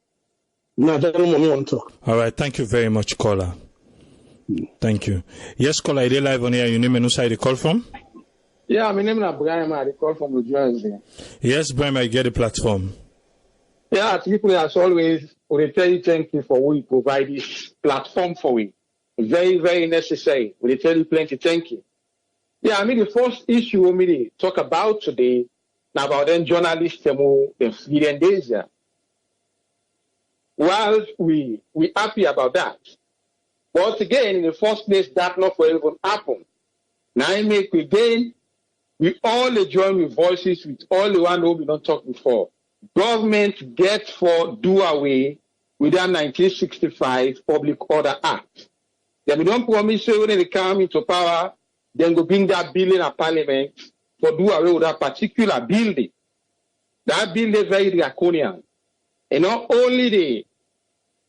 Now that's what I want to talk. All right, thank you very much, caller. Thank you. Yes, caller, are they live on here? Your name and who side you call from? Yeah, my name is Brian. I call from New Jersey. Yes, Brian, I get the platform. Yeah, people as always, we tell you thank you for we provide this platform for we. Very, very necessary. We tell you plenty thank you. Yeah, I mean the first issue we may talk about today now about them journalists who the days here. While we happy about that. But again, in the first place, that not for even happen. Now I make again, we all join with voices with all the one who we don't talk before. Government get for do away with that 1965 Public Order Act. Then we don't promise say when they come into power, then go bring that bill in a parliament for do away with that particular building. That building is very draconian. And not only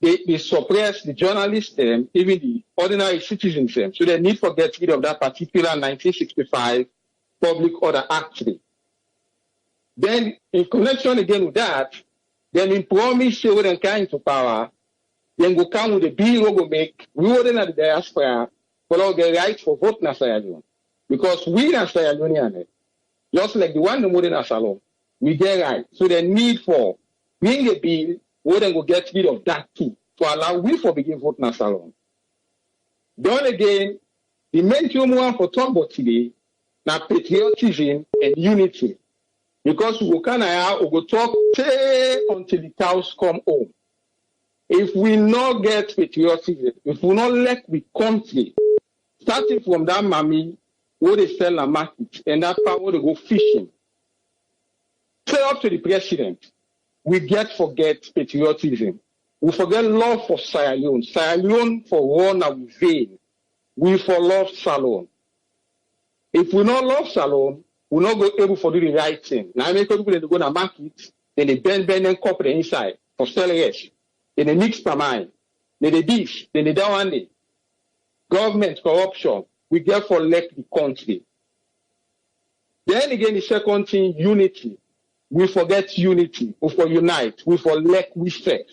they suppress the journalists, even the ordinary citizens. So they need to get rid of that particular 1965 Public Order Act. Then, in connection again with that, then in promise when they come into power, then go come with the bill we go make, we wouldn't have the diaspora for all the right for vote in Sierra Leone. Because we in Sierra Leone, just like the one in Modena Salon, we get right. So the need for bring a bill where they go get rid of that too, to allow we for begin vote in a salon. Then again, the main thing we want for talk about today, now patriotism and unity. Because we go talk until the cows come home. If we not get patriotism, if we not let the country, starting from that mommy where they sell a market and that part where they go fishing, straight up to the president, we forget patriotism. We forget love for Sierra Leone. Sierra Leone for run and vain. We for love Salon. If we not love Salon, we not go able to do the right thing. Now I make people they go to the market, then they bend and copy the inside for sell yes. Then they mix per mind. Then they this, then they down one day. Government corruption. We for let the country. Then again the second thing, unity. We forget unity. We for unite. We for let we set.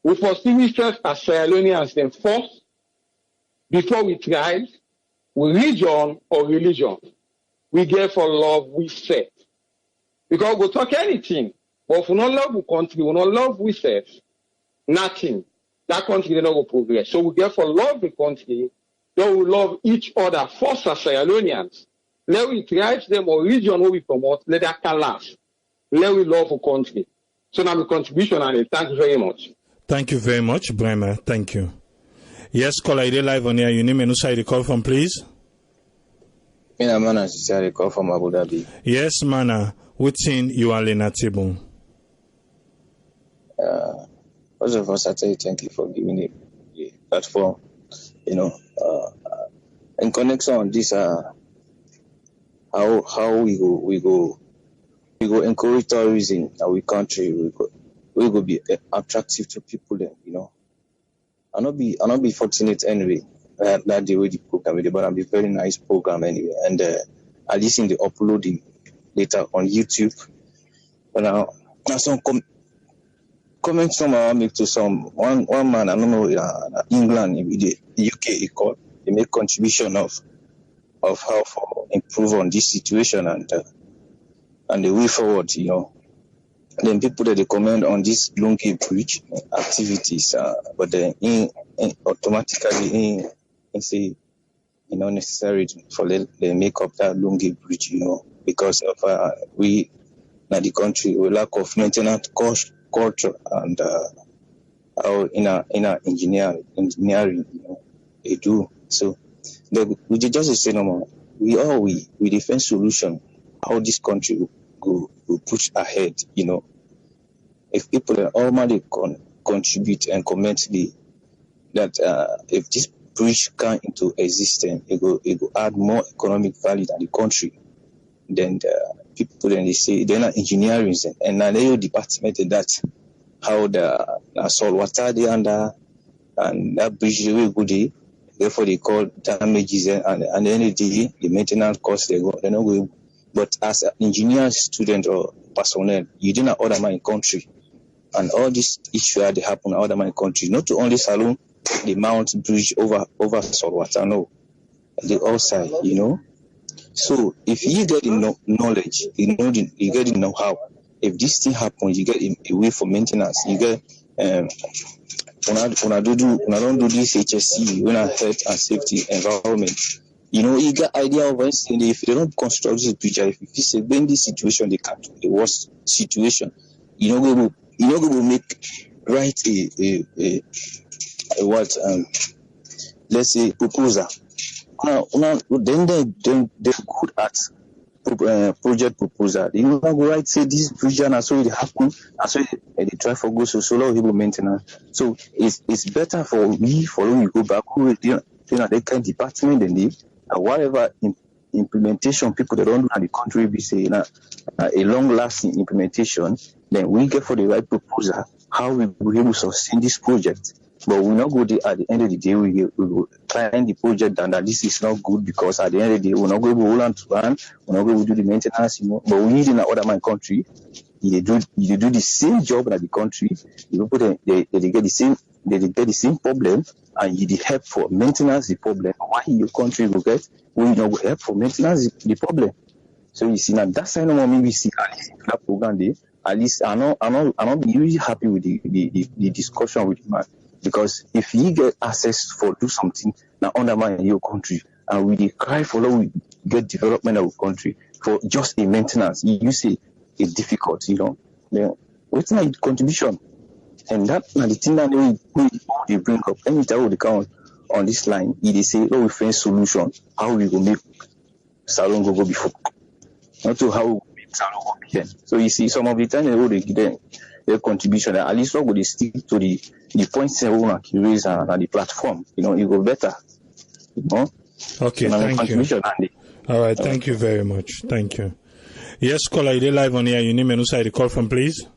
We for see we set as Sierra Leoneans then first, before we thrive, we region or religion. We for love we set. Because we talk anything, but if we not love the country, we not love we set, nothing. That country will not go progress. So we for love the country, then we love each other first as Sierra Leoneans. Let we thrive them or region where we promote, let that can last. Let we love the country. So now the contribution and thank you very much. Thank you very much, Bremer. Thank you. Yes, caller, are live on here? Your name and who side you call from, please? Mana, I call from Abu Dhabi. Yes, Mana. What's in you are in table? First of all, I tell you thank you for giving me the platform. In connection on this, how we go encourage tourism in our country. We go be attractive to people. I'll not be fortunate anyway. That the way the program is, but it'll be very nice program anyway. And I listen to uploading later on YouTube. But now some comments some I make to some one man I don't know England the UK he make contribution of how to improve on this situation and the way forward. then people that they comment on this Lungi Bridge activities, but then automatically say necessary for they make up that Lungi Bridge, because of we in the country we lack of maintenance culture and our inner engineering, they do. So we just say no more. We defend solution how this country will push ahead, If people are already contribute and comment that if this bridge come into existence, it will add more economic value than the country. Then people then they say they're not engineering and now they department that how the salt water they under and that bridge will go there. Therefore they call damages and the end of the day, the maintenance costs they're not going. But as an engineer student or personnel, you do not order my country. And all these issues they happen in other my country, not to only Salon, the Mount Bridge over Salwater, no, the outside, So if you get the knowledge, you get the know-how. If this thing happens, you get a way for maintenance. You get when I don't do this HSC, when I health and safety environment. You get idea of anything. If they don't construct this bridge, if it's a bendy situation, they come to the worst situation. You're not going to make right a let's say proposal. Then they're good at project proposal. You not go right say this bridge and so it happen, and so they try for go so long people maintenance. So it's better for we following you go back who they can department and they whatever implementation people that don't do in the country be say a long-lasting implementation, then we get for the right proposal how we will be able to sustain this project. But we not go there at the end of the day we will climb the project down that this is not good because at the end of the day we're not going to hold on to run, we're not going to do the maintenance, But we need in another country, they do the same job in the country. They get the same problem, and you help for maintenance the problem. Why your country will get we not help for maintenance the problem. So you see now that's why no maybe see at least that program there. At least I not be really happy with the discussion with the man, because if he get access for do something now undermine your country, and we cry for we get development of our country for just a maintenance, you say it's difficult, Then what's my contribution? And that now the thing that they bring up anytime they come on this line, they say, we find solution how we will make Salon go before, not to how we make Salon go behind. So you see, some of the time they give their contribution, at least not go they stick to the points they want to raise on the platform. It go better. Okay, so thank you. All right, thank you very much. Thank you. Yes, caller, you live on here. Your name and who call from, please.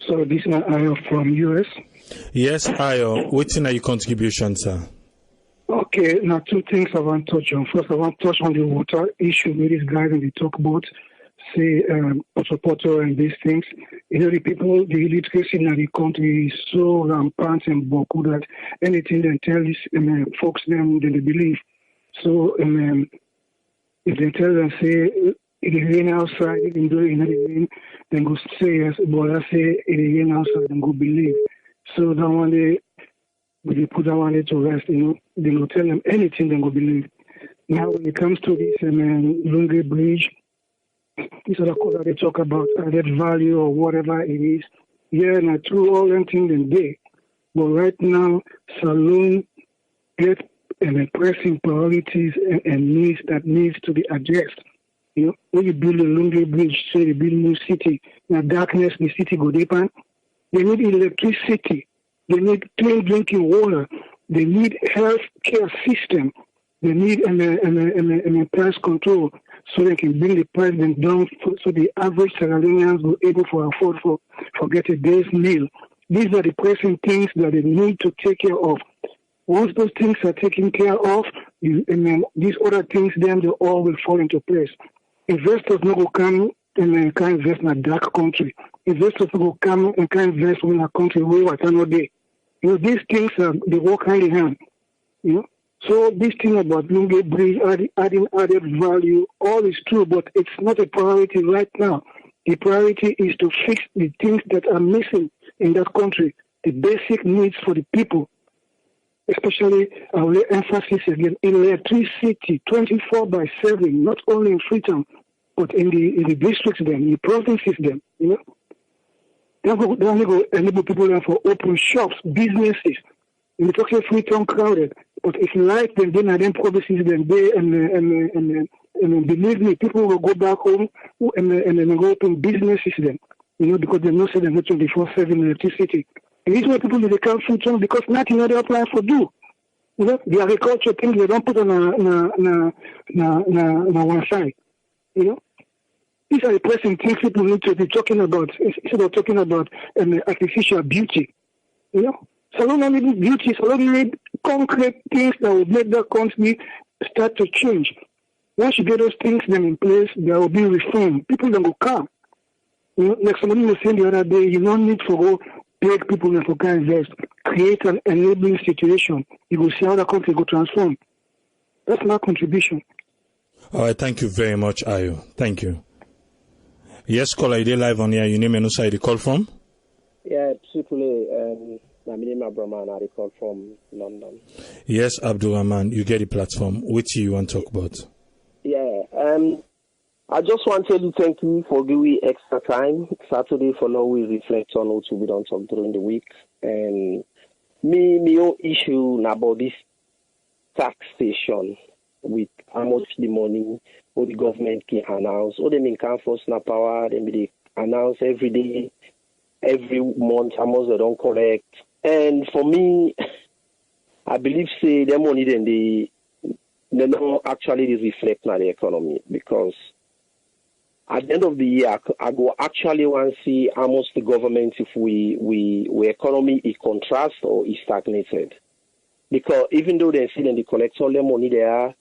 So this is Ayo from US. Yes, Ayo. What's in your contribution, sir? Okay, now two things I want to touch on. First, I want to touch on the water issue with these guys and they talk about, say, Potopoto and these things. The people, the illiteracy in the country is so rampant and boku that anything they tell these folks them, then they believe. So if they tell them, say, it rain outside, even though it rain, then go say yes, but I say it rain outside, then go believe. So that one day, when they put that one day to rest, they will tell them anything, then go believe. Now, when it comes to this Lungi Bridge, this other cause that they talk about added value or whatever it is, yeah, and I threw all them things in there. But right now, Salon get pressing priorities and needs that needs to be addressed. When you build a Lungi Bridge, say you build a new city, in the darkness, the city go deep on. They need electricity. They need clean drinking water. They need health care system. They need a price control so they can bring the price down so the average Salonians will be able to afford for get a day's meal. These are the pressing things that they need to take care of. Once those things are taken care of, these other things, then they all will fall into place. Investors no go come and can invest in a dark country. Investors no go come and can invest in a country where what no day. These things they work hand in hand. So this thing about Lungi Bridge adding added value, all is true, but it's not a priority right now. The priority is to fix the things that are missing in that country, the basic needs for the people. Especially, I will lay emphasis again in electricity, 24/7, not only in Freetown, but in the districts, then, in the provinces, then, you know. They only go enable people there for open shops, businesses. In the talking Freetown crowded, but if you like, then provinces, then they and believe me, people will go back home and go open businesses then, you know, because they know they're not 24/7 electricity. And these are people that they can't Freetown because nothing they apply for do. You know, the agriculture things they don't put on one side. You know, these are the pressing things people need to be talking about instead of talking about artificial beauty. You know, so long need beauty, so long need concrete things that will make that country start to change. Once you get those things then in place, there will be reform. People don't go calm. You know, like somebody was saying the other day, you don't need to go beg people and for invest. Create an enabling situation. You will see how the country will transform. That's my contribution. All right, thank you very much, Ayo. Thank you. Yes, caller, you live on here. Your name and where you call from? Yeah, simply, my name is Abdurrahman. I call from London. Yes, Abdurrahman, you get the platform. Which you want to talk about? Yeah, I just want to thank you for giving extra time. Saturday for now we reflect on what we don't talk during the week. And me issue about this taxation with how much the money or the government can announce. Or they mean can force na power, they announce every day, every month how much they don't collect. And for me, I believe say the money then they don't actually reflect on the economy, because at the end of the year, I go actually want to see how much the government, if we economy is contrast or is stagnated. Because even though they see that they collect all their money there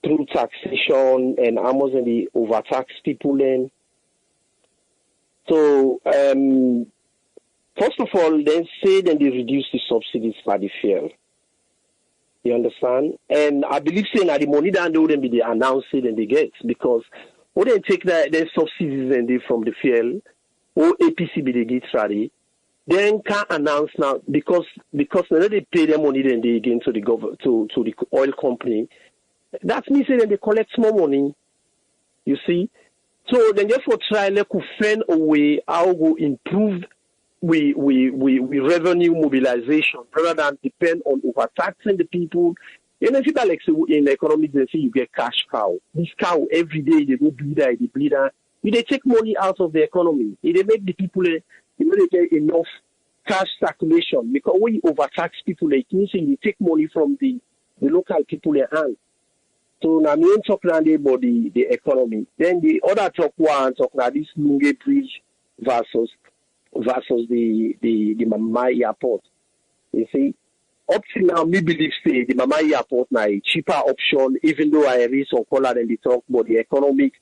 through taxation and how much they overtax people then. So, first of all, they say that they reduce the subsidies for the fuel. You understand? And I believe saying that the money that they wouldn't be announced and they get, because when they take their subsidies and they from the fuel, or APC be they get ready, then can't announce now because now they pay their money then they again to the to the oil company. That means that they collect more money. You see? So then therefore try to find a way how to improve we revenue mobilization rather than depend on overtaxing the people. You know, if you like in the economic, they say you get cash cow. This cow every day they go bleeder. They take money out of the economy. They make the people, they get enough cash circulation, because when you overtax people, it means you take money from the local people in hand. So now me talk about the economy. Then the other talk about this Lunge Bridge versus the Mama Airport. You see, up to now, me believe say the Mama Airport now a cheaper option, even though I read some color and they talk about the economic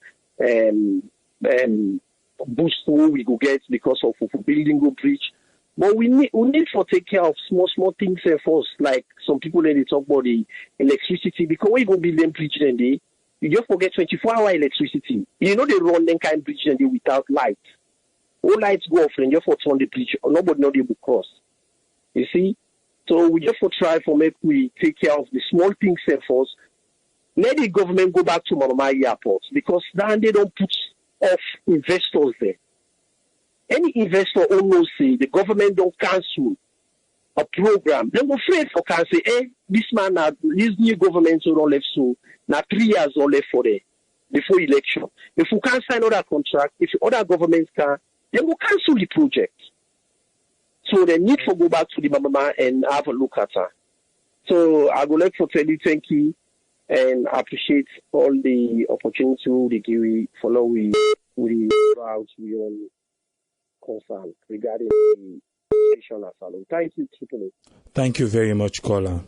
boost we go get because of building a bridge. But we need to take care of small things first, like some people they talk about the electricity, because when you go build them bridge then you just forget 24-hour electricity. You know they run them kind of bridge then without lights. All lights go off and just for turn the bridge, nobody know they will cross. You see? So we just for try for make we take care of the small things first. Let the government go back to Mama Airport, because then they don't put off investors there. Any investor almost say the government don't cancel a program. They go afraid for can say, this man this new government don't left, so now 3 years don't left for there before election. If we can't sign other contract, if other governments can, they will cancel the project. So they need to go back to the Mama and have a look at her. So I would like to tell you thank you and appreciate all the opportunity they give we follow we route we on concern regarding the station as well. Thank you, Triple. Thank you very much, caller.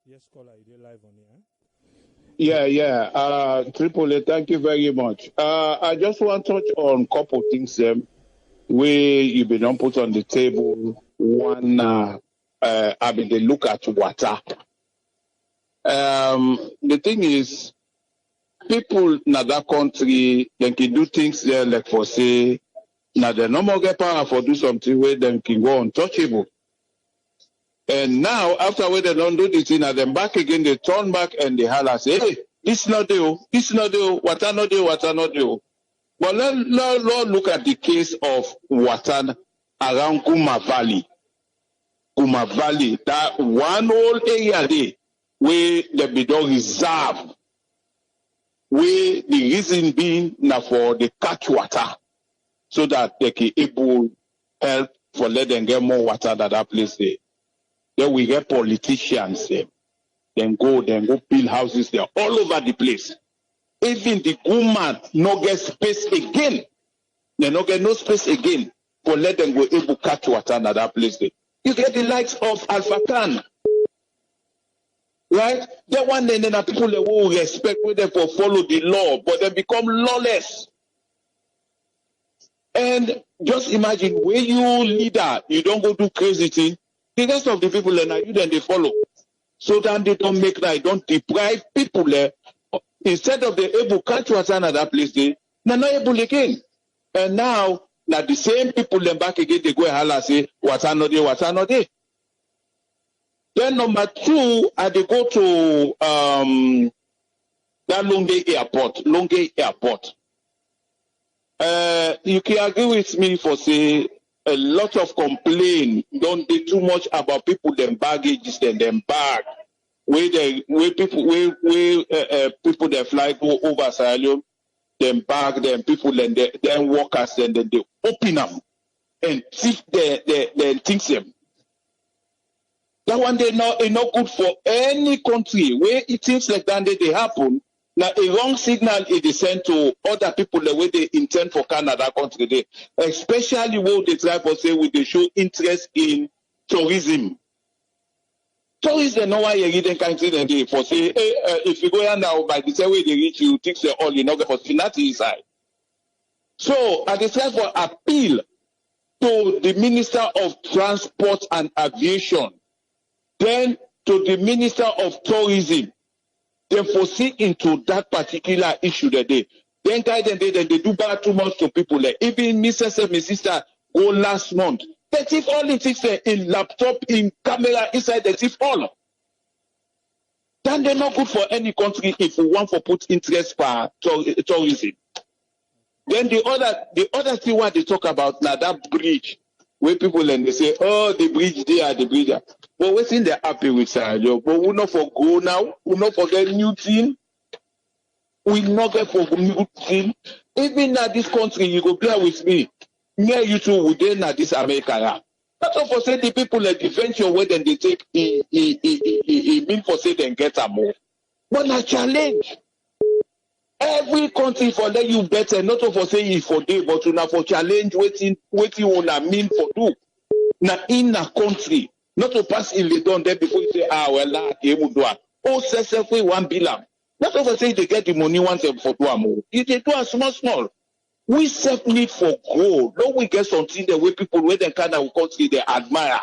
Yes, caller, you live on here. Yeah. Triple, thank you very much. I just want to touch on a couple of things where you've been put on the table. One, they look at water. The thing is, people in that country, they can do things there like for say, now they no more get power for do something where they can go untouchable. And now, after where they don't do this thing, and then back again, they turn back and they holler, say, hey, this not do, what I not do. But let's look at the case of Watan around Kuma Valley. Kuma Valley, that one whole area there, where the bidon reserve, where the reason being now for the catch water, so that they can able help for let them get more water than that place there. Then we get politicians then go build houses there all over the place. Even the woman no get space again. They no get no space again for let them go able catch water at that place there. You get the likes of Alpha Khan. Right? That one then people that will respect where they for follow the law, but they become lawless. And just imagine when you leader, you don't go do crazy thing. The rest of the people then you then they follow. So that they don't make that, don't deprive people there. Instead of they able catch water at that place, they're not able again. And now the same people then back again, they go and holler say, water no day. Then number two, they go to that Longe Airport. You can agree with me for say a lot of complaint don't do too much about people them baggages and them bag where people that fly go over Sierra Leone, them bag them people and then workers and then they open them and take their things them. That one they not good for any country where it things like that they happen. Now, a wrong signal is sent to other people the way they intend for Canada country, they, especially when they try to say when they show interest in tourism. Tourism, no why you reading country then they for say, hey, if you go here now by the same way they reach you, think they all you know for finance inside. So, I decide for appeal to the Minister of Transport and Aviation, then to the Minister of Tourism. Then foresee into that particular issue that they then guide them, then they do bad too much to people. Like even Mrs. and my sister go last month. They thief all the things in laptop, in camera, inside they thief all. Then they're not good for any country if we want to put interest for tourism. Then the other thing what they talk about now that bridge where people and they say, oh, the bridge there, the bridge there. But we're saying they're happy with Sergio. But we'll not forgo now. We'll not forget new thing. We'll not get for new thing. Even at this country, you go bear with me. Near you two, we then at this America. That's all for say the people that defend your way, then they take it mean for say then get a more. But a challenge. Every country for let you better, not for say it for day, but to now for challenge waiting wanna mean for do. Now in a country, not to pass in the done there before you say, well, oh, say we 1 billion. Not over say they get the money once for do if they do a small. We self need for gold. No, we get something the way people where they kind of country they admire.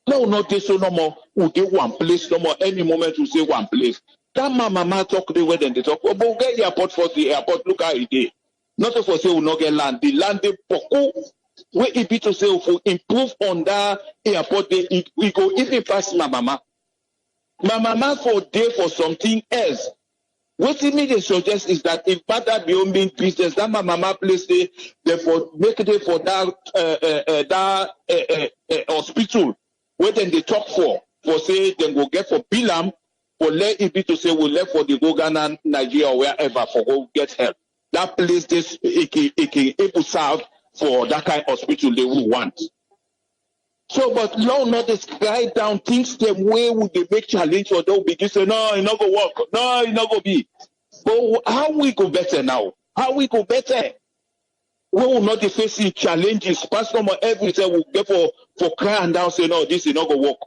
No, not this so no more. Who they one place no more. Any moment you say one place. That mama talk the way then they talk. Oh, but get the airport for the airport. Look how it is. Not for say we not get land. The land they poco. Where it be to say if we improve on that airport, we go even past my mama. My mama for day for something else. What me they suggest is that if that beyond being business, that my mama place they for make it for that hospital where then they talk for say then go get for Bilam for let it be to say we left for the go Ghana, Nigeria or wherever for go get help. That place this it can able serve for that kind of hospital they will want. So, but law not describe down things the way would they make challenge or they'll begin to say, no, it not go work. No, it not go be. But how we go better now? How we go better? We will not be facing challenges. Pastor every time we get for crying down say, no, this is not go work.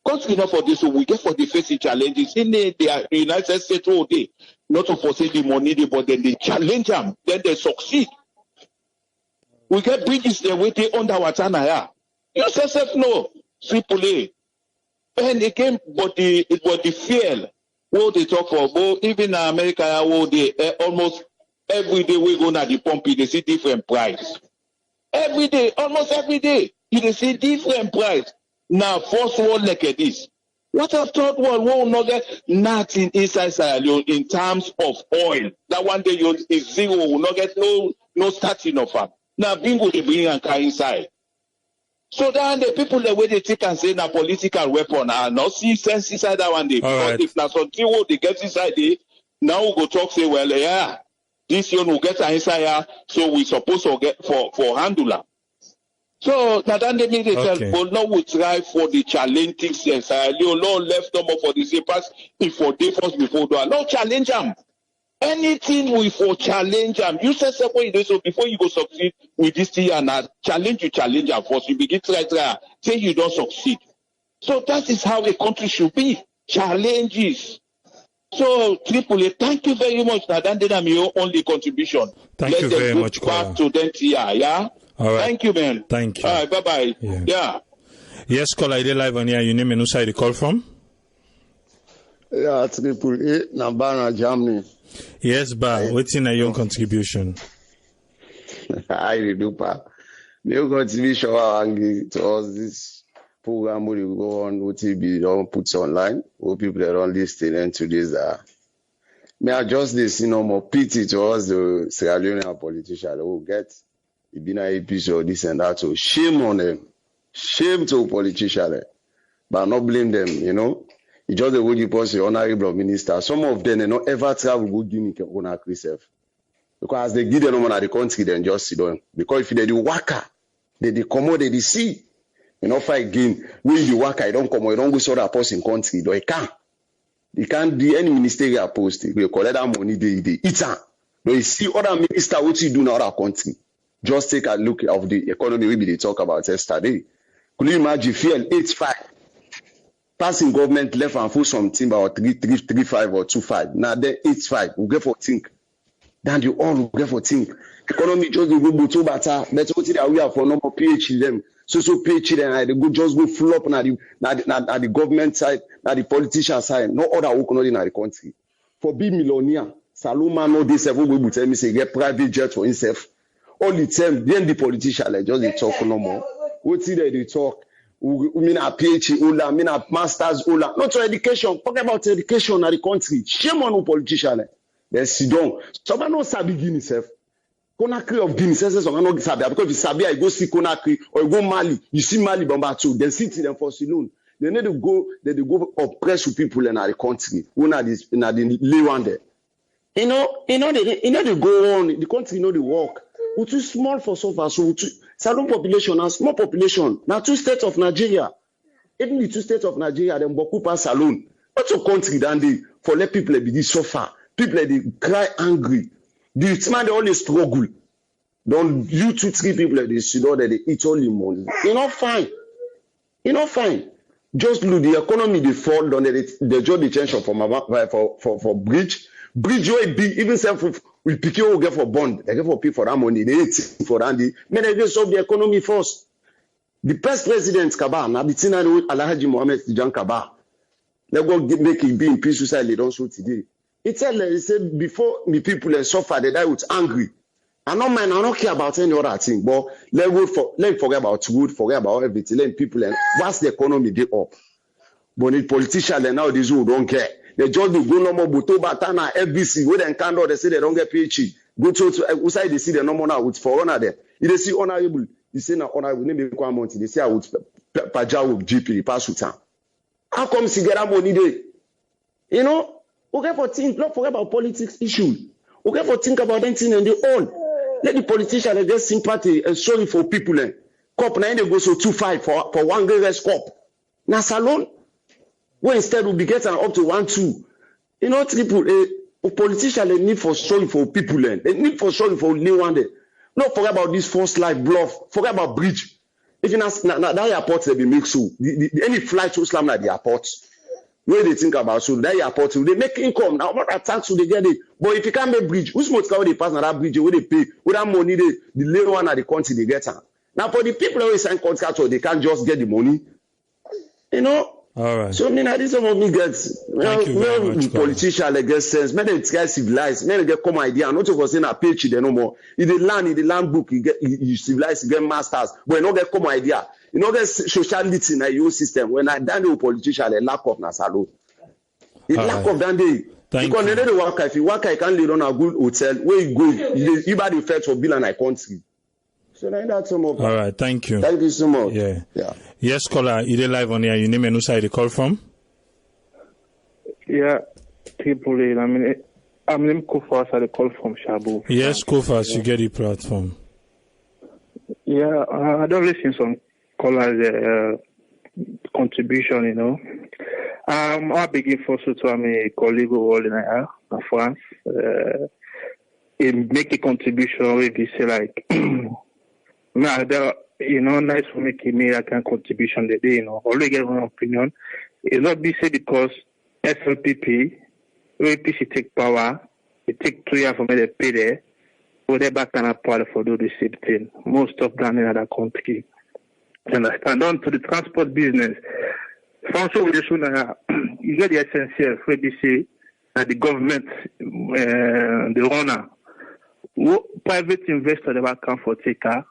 Because we not for this, so we get for the facing challenges. In the United States all day, not to forsake the money, but then they challenge them, then they succeed. We get bridges there waiting under water now. You say no, simply. And again, but the fuel, what they talk for, but even in America, they almost every day we go to the pump, they see different price. Every day, almost every day, you see different price. Now, first world like this. What a third world will not get nothing inside Sierra Leone in terms of oil. That one day is zero, will not get no starting of them. Now, bingo they bring and carry inside. So then the people the way they take and say na political weapon are not see sense inside that one day. Because if na something what they get inside there, now we go talk say, well, yeah, this one will get inside here, so we supposed to get for handler. So now then they mean they tell, but now we try for the challenging sense. Lord left no more for the same pass if for difference before do no challenge them. Anything we for challenge them. You said something so before you go succeed with this thing and challenge them first. You begin try say you don't succeed. So that is how a country should be. Challenges. So Triple, thank you very much. Now then your only contribution. Thank you very much, back to them here, yeah. All right. Thank you, man. Thank you. All right, bye-bye. Yeah. Yes, caller, I did live on here. Your name and who side you call from? Yeah, Triple A, Nabana, Germany. Yes, Ba. What's in your contribution? I do, Pa. Your contribution to us this program will go on, what will be put online, what people that don't listen and to this. May I just this, more pity to us, the Sierra Leonean politicians who get. It be not episode this and that. So shame on them. Shame to politicians. But not blame them, It's just the way you post the honorable minister. Some of them, they don't ever travel go Guinea on herself. Because as they give them money at the country, then just sit down. Because if they do worker, they come out, they see. Fight again. When you worker, you don't come out, you don't go to other post in country. They can't do any ministerial post. They collect that money, they eat it. You see other minister, what you do in other country. Just take a look of the economy we talk about yesterday. Could you imagine fuel 8.5? Passing government left and full something about 3.5 or 2.5. Now then 8.5. We'll get for think. Then you all will get for think. Economy just go to better. That's what we have for normal PhD them. So PhD them they go just go flop na the government side, na the politician side. No other work not in the country. For be millionaire, Saloma no this ever go tell me say get private jet for himself. All the time, then the politician like just they talk no more. What see they talk? We mean a PhD, I mean a master's, not to education. Talk about education in the country. Shame on the politician. They sit down. Someone not sabi Guinea self. Conakry of Guinea says someone not sabi because if you sabi, I go see Conakry or you go Mali. You see Mali Bamba too. They sit in them for Saloon. They need to go. They go oppress with people in the country. Who na this na the Leone there. They go on. The country know the work. We're too small for so far. So Salon population and small population. Now 2 states of Nigeria. Even the 2 states of Nigeria, them beaucoup pas Salon. What's a country than they for let people be this suffer. People they cry angry. The man they always struggle. Don't you 2-3 people they sit down that they eat only money. Fine. Fine. Just look the economy they fall down they draw the tension for bridge. Bridge way big, even self we pick you get for bond, they get for pay for that money, they eat for that. May they just solve the economy first. The past president Kaba, now the Tina Alhaji Mohammed Tijan Kaba, they go make it be in peace society, they don't show today. He said before me people suffer, they die with angry. I don't care about any other thing, but let forget about wood, forget about everything, let people what's the economy they up. But the politicians and nowadays who don't care. They just do go no more Buto Batana, FBC, where they can't they say they don't get PhD. Go to outside they see the normal now with for honor there. If they see honorable, they say na honorable name be one month. They say I would paja with GP pass with time. How come she get that money there? Okay for think, not forget about politics issue. Okay for think about anything and they own. Let the politicians get sympathy and sorry for people. Cop now they go so 2.5 for one great cop. Now Salon. Well, instead we'll be getting up to 1-2. Triple A politicians they need for sorry for people. They need for sorry for Leone there. Not forget about this first life bluff. Forget about bridge. If you that airport they be make so any flight to slam at the airport. Where they think about so that airport they make income. Now what tax they get it. But if you can't make bridge, who's most they pass on that bridge where they pay, with that money the little one at the country they get. Now for the people who sign contract or they can't just get the money. All right. So, I this some of me gets, Thank you very much, politician, like, get sense, men, it's guys civilized, men, get come idea, not to saying a page, they no more. In the land book, you civilize, you get masters, but you don't get come idea. You don't get sociality in your system. When I done the politician, a lack of Nasalo. The lack of that day. Because they don't work, if you work, I can't live on a good hotel, where you go, you buy the fetch for bill and I can't see. So that's some of. All right, thank you. Thank you so much. Yeah. Yeah. Yes, caller, you live on here. Your name and who side you call from? Yeah, Tripoli. I'm named Kofas. I call from Shabu. Yes, Kofas, you get the platform. Yeah, I don't listen some callers' contribution. You know, I begin first to a colleague who in France. Make a contribution. We say like. Now, nice for making me like a contribution that day, always get one opinion. It's not be said because SLPP, APC take power, it take 3 years for me to pay there, so they back and apart for do the same thing. Most of them in other country. You understand? On to the transport business. France, you get the essential for ABC, the government, the owner, private investor, they back come for taker.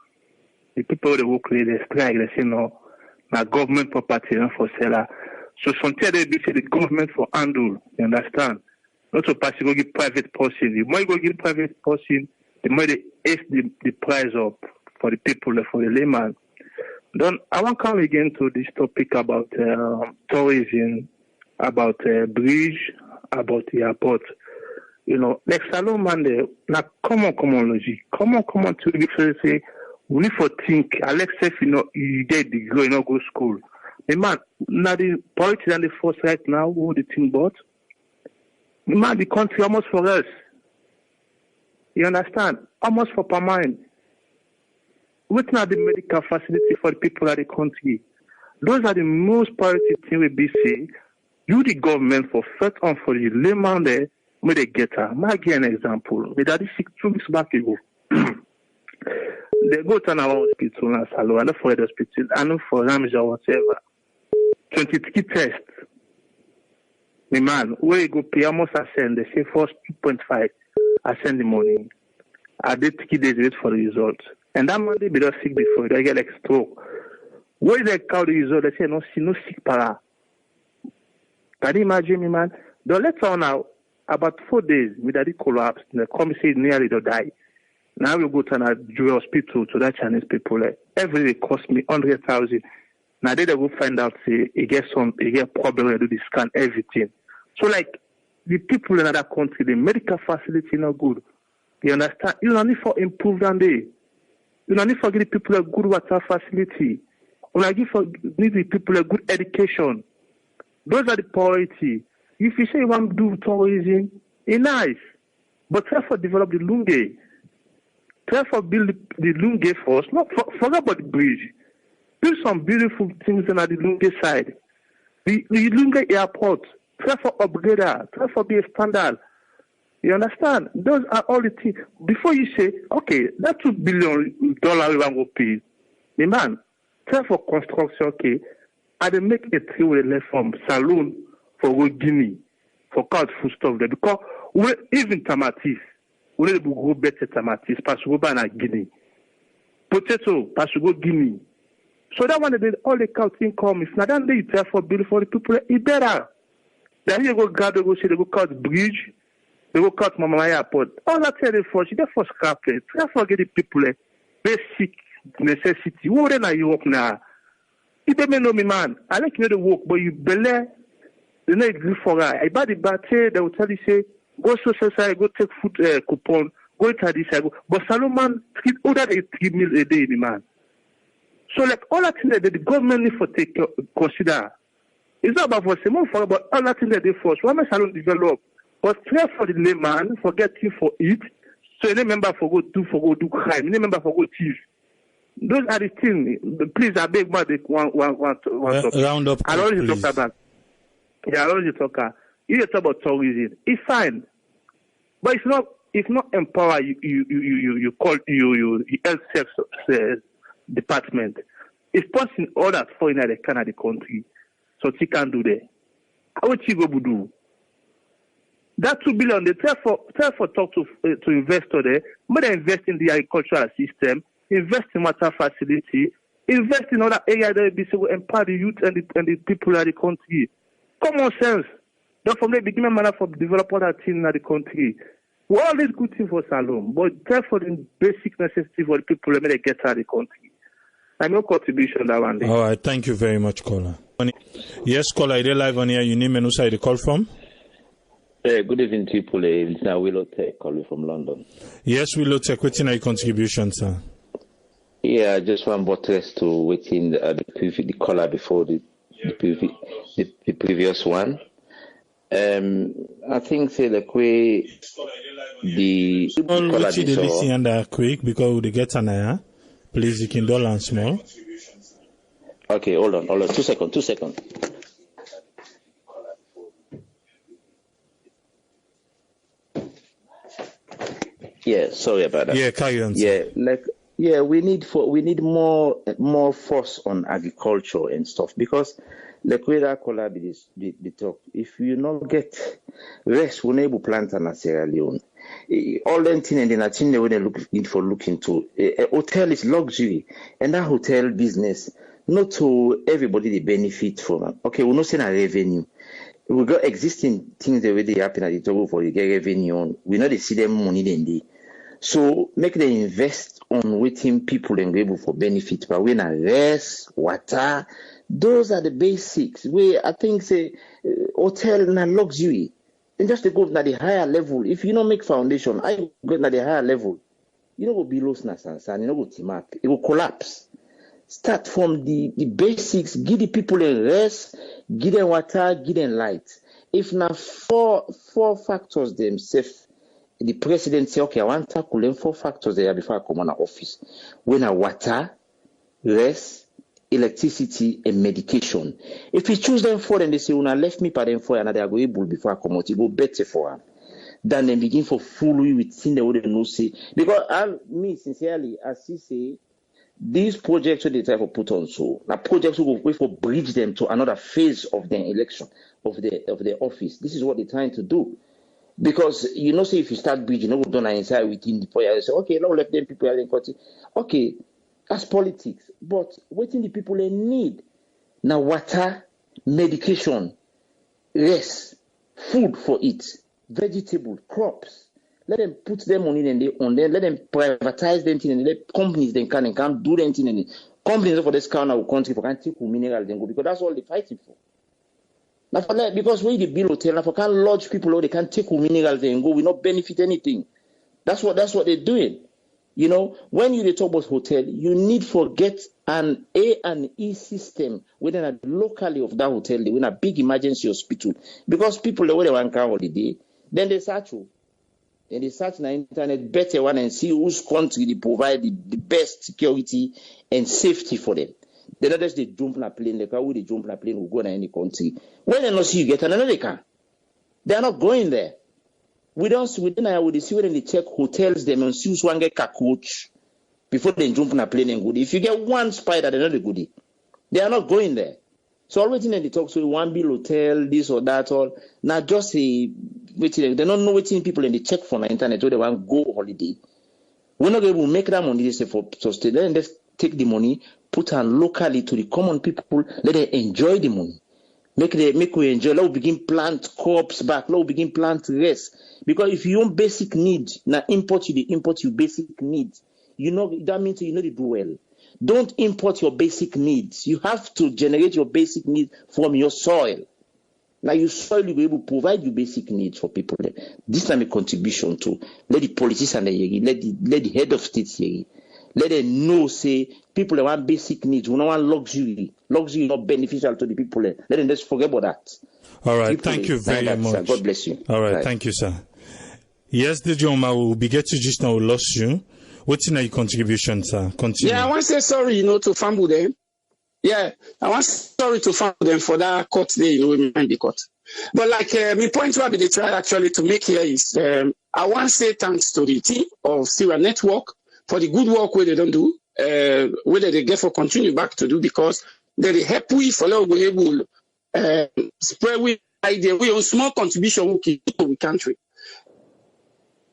The people that work they strike, they say no, my government property not for seller. So sometimes they say the government for handle, you understand? Not to pass go give private person. The more you go give private person, the more they ace the price up for the people, for the layman. Then I want to come again to this topic about tourism, about bridge, about the airport. Like Salon Monday, now common logic. Common to say we need for think, Alex, if you get degree, go school. The man, now the politics and the force right now, who the thing about? The man, the country almost for us. You understand? Almost for per mind. What's now the medical facility for the people of the country? Those are the most priority things we be saying. You, the government, for first on for the layman there, may they get her. I'll give an example. We did 2 weeks back ago. They go to our hospital and Salo, and for the hospital, and for Ramja or whatever. 23 tests. The man, where you go pay almost a send, they say first 2.5, I send the money. I did 3 days wait for the result. And that Monday, they don't sick before, they get like stroke. Where they call the result, they say, no sick para. Can you imagine me, man? The letter now, about 4 days, with that collapse, the come say nearly to die. Now we go to a Jewish hospital to that Chinese people. Every day cost me 100,000. Now they go find out say he get problem to do the scan everything. So like the people in other country, the medical facility not good. You understand? You don't need for improve than they. You don't need for give the people a good water facility. You need the people a good education. Those are the priority. If you say you want to do tourism, it's nice. But try for develop the Lunge. Try for build the Lunge first. Not forget about the bridge. Build some beautiful things on the Lunge side. The Lunge airport. Try for upgrade her. Try for be a standard. You understand? Those are all the things. Before you say, okay, that $2 billion we want to pay. The man, try for construction, okay. And they make a tree with a left from saloon for Guinea, for called food stuff there. Because we even tomatoes, we need to go better tomatoes, parce que we go buy Guinea. Potato, parce que go Guinea. So that one, all the cow thing come. If not, then they try for bill for the people, it better. Then you go grab, they go see, they go cut bridge, they go cut Malaria airport. All that they force, they force scrap it. Try to get the people, basic necessity. Who then are you up now? You don't know me, man. I like you know the work, but you believe they not agree for that. I buy the battery, they will tell you, say, go social side, go take food coupon, go to this side. But Solomon, order 3 meals a day, man. So, like, all that things that the government need for take consider. It's not about for someone for about all that things that they force. Why must Salon develop? But try for the layman, forget you for it. So, any member for go do crime, any member for go thief. Those are the things. Please, I beg my one round up. I already talk about. Yeah, I already talk. You talk about tourism. It's fine, but it's not empower you call you health service department. It's posting all that foreign the Canada country. so he can do there. How would you go do? That 2 billion, they tell for talk to investor there, but they invest in the agricultural system, invest in water facility, invest in other areas that will so empower the youth and the people of the country. Common sense. Don't from the beginning manner for develop other things in the country. Well, all these good things for Salome, but therefore the basic necessity for the people that they get out of the country. I'm no contribution that one day. All right, thank you very much, caller. Yes, caller, are you live on here? You name and who side you call from? Good evening, people. It's now Willow Tech calling from London. Yes, Willow Tech. What's your contribution, sir? Yeah, I just want buttress to waiting the caller before the previous one. I think say like we the caller which they listen under quick because they get an eye. Please, you can dull and small. Okay, hold on. 2 seconds. Yeah, sorry about that. Yeah, carry on. Yeah, we need more force on agriculture and stuff because like where that caller be talk. If you not get rest, we able plant in Sierra Leone. All them thing and then I think they will look into. A hotel is luxury, and that hotel business not to everybody they benefit from. Okay, we're not saying a revenue. We got existing things the way they happen at the table for the get revenue on. We know they see them money then they. So make them invest on waiting people and able for benefit. But when a rest, water, those are the basics. Where I think say hotel na luxury. And just to go at the higher level. If you don't make foundation, I go at the higher level. You don't go below and you don't go timak. It will collapse. Start from the basics. Give the people a rest. Give them water. Give them light. If now four factors themselves. The president say, okay, I want to tackle them 4 factors there before I come on the office. When I water, rest, electricity, and medication. If he choose them 4, then they say, when I left me by them 4, and they are go able before I come out, it go better for them. Then they begin for foolery with things they wouldn't know say. Because me, sincerely, as he say, these projects they try to put on so, now projects will go wait for bridge them to another phase of their election, of their office. This is what they're trying to do. Because you know, say if you start bridge, you know, we've done inside within the prayer, you say, okay, now let them people in country. Okay, that's politics. But what the people they need now water, medication, rest, food for it, vegetable, crops. Let them put their money on them, let them privatize them and let companies they can't do anything and companies for this kind of country for can't take mineral then go because that's all they're fighting for. Now, because when the bill hotel, now for can't lodge people, they can't take minerals and go, we not benefit anything. That's what they're doing. You know, when you talk about hotel, you need to get an A&E system within a locally of that hotel, within a big emergency hospital. Because people, the way they want to holiday, then they search you. And they search on the internet better one and see whose country they provide the best security and safety for them. They not just they jump on a plane, like how they jump on a plane will go to any country. When they not see you get another they can. They are not going there. We see when they check hotels, them and see who's one get coach before they jump on a plane and go. If you get one spider, they're not a goodie. They are not going there. So always in the talk, so one bill hotel, this or that, all. Now just say, waiting, they don't know waiting people and they check for the internet where they want to go holiday. We're not able to make that money, they say, for sustain. Then just take the money, put on locally to the common people, let them enjoy the money. Make we enjoy. Let we begin plant crops back. Let we begin plant rest. Because if you own basic needs, now import your basic needs. You know that means you know they do well. Don't import your basic needs. You have to generate your basic needs from your soil. Now your soil will be able to provide you basic needs for people. This is a contribution to let the politicians let the head of states here. Let them know, say, people that want basic needs, we don't want luxury. Luxury is not beneficial to the people. Let them just forget about that. All right, thank you very much. Sir. God bless you. All right, thank you, sir. Yes, the Joma will be get to just now lost you. What's in your contribution, sir? Continue. Yeah, I want to say sorry, to fumble them. Yeah, I want sorry to fumble them for that court day, in the court. But like, my point what they try actually to make here is, I want to say thanks to the team of Syria Network for the good work where they don't do, whether they get for continue back to do because they help we for we able spread with idea, we own small contribution we keep to the country.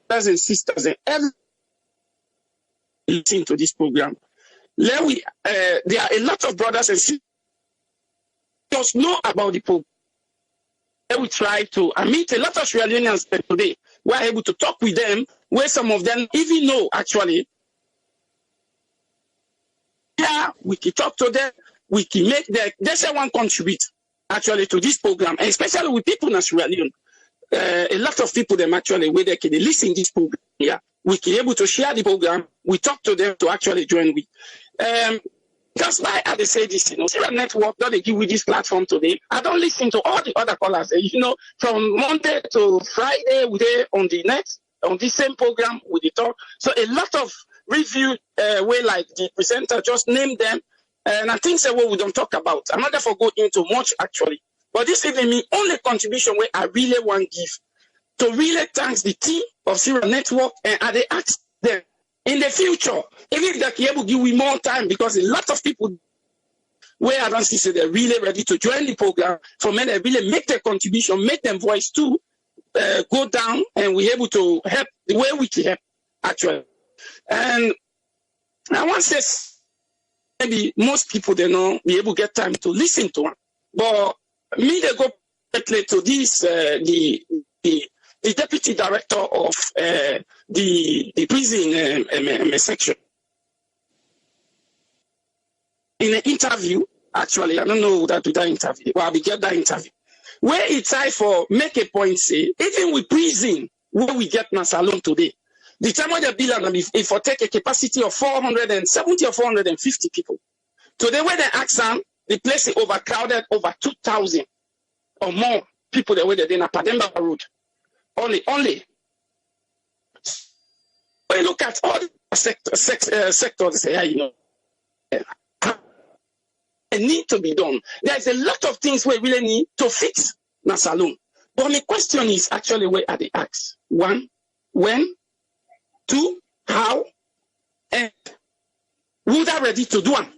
Brothers and sisters, and every listening to this program. There are a lot of brothers and sisters who just know about the program. We try to, I meet a lot of Sierra Leoneans today. We're able to talk with them, where some of them even know actually. Yeah, we can talk to them, we can make them, that's one contribute actually to this program, and especially with people in Sierra Leone. A lot of people them actually where they can listen to this program. Yeah, we can able to share the program. We talk to them to actually join with. That's why I say this, Sierra Network, don't they give you this platform today? I don't listen to all the other callers. From Monday to Friday, we're on the net, on this same program with the talk. So a lot of review where like the presenter just named them, and I think what we don't talk about. I'm not therefore go into much actually. But this evening, me only contribution where I really want to give to really thank the team of Sierra Network, and I ask them in the future, even if they can able to give me more time, because a lot of people where I don't see they're really ready to join the program, for men they really make their contribution, make them voice too, go down, and we're able to help the way we can help actually. And I want to say maybe most people they know be able to get time to listen to one, but me they go directly to this the deputy director of the prison section in an interview. Actually, I don't know that to that interview. Well, we get that interview where it's time for make a point say even with prison where we get Nasalon today. The time when the bill and if for take a capacity of 470 or 450 people. Today when they ask them, the place is overcrowded, over 2,000 or more people that were there in a Pademba road. Only. When you look at all the sectors, it need to be done. There's a lot of things we really need to fix Nasalon. But the question is actually where are the acts? 1, when? 2, how? And who are ready to do one?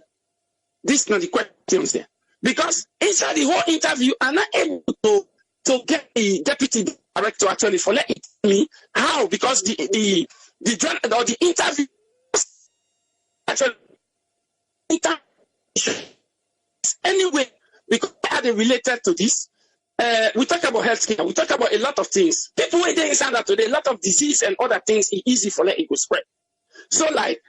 These are the questions there. Because inside the whole interview, I'm not able to get the deputy director actually for letting me how, because the interview actually anyway, because are they related to this? We talk about healthcare, we talk about a lot of things. People were there inside that today, a lot of disease and other things is easy for letting it go spread. So like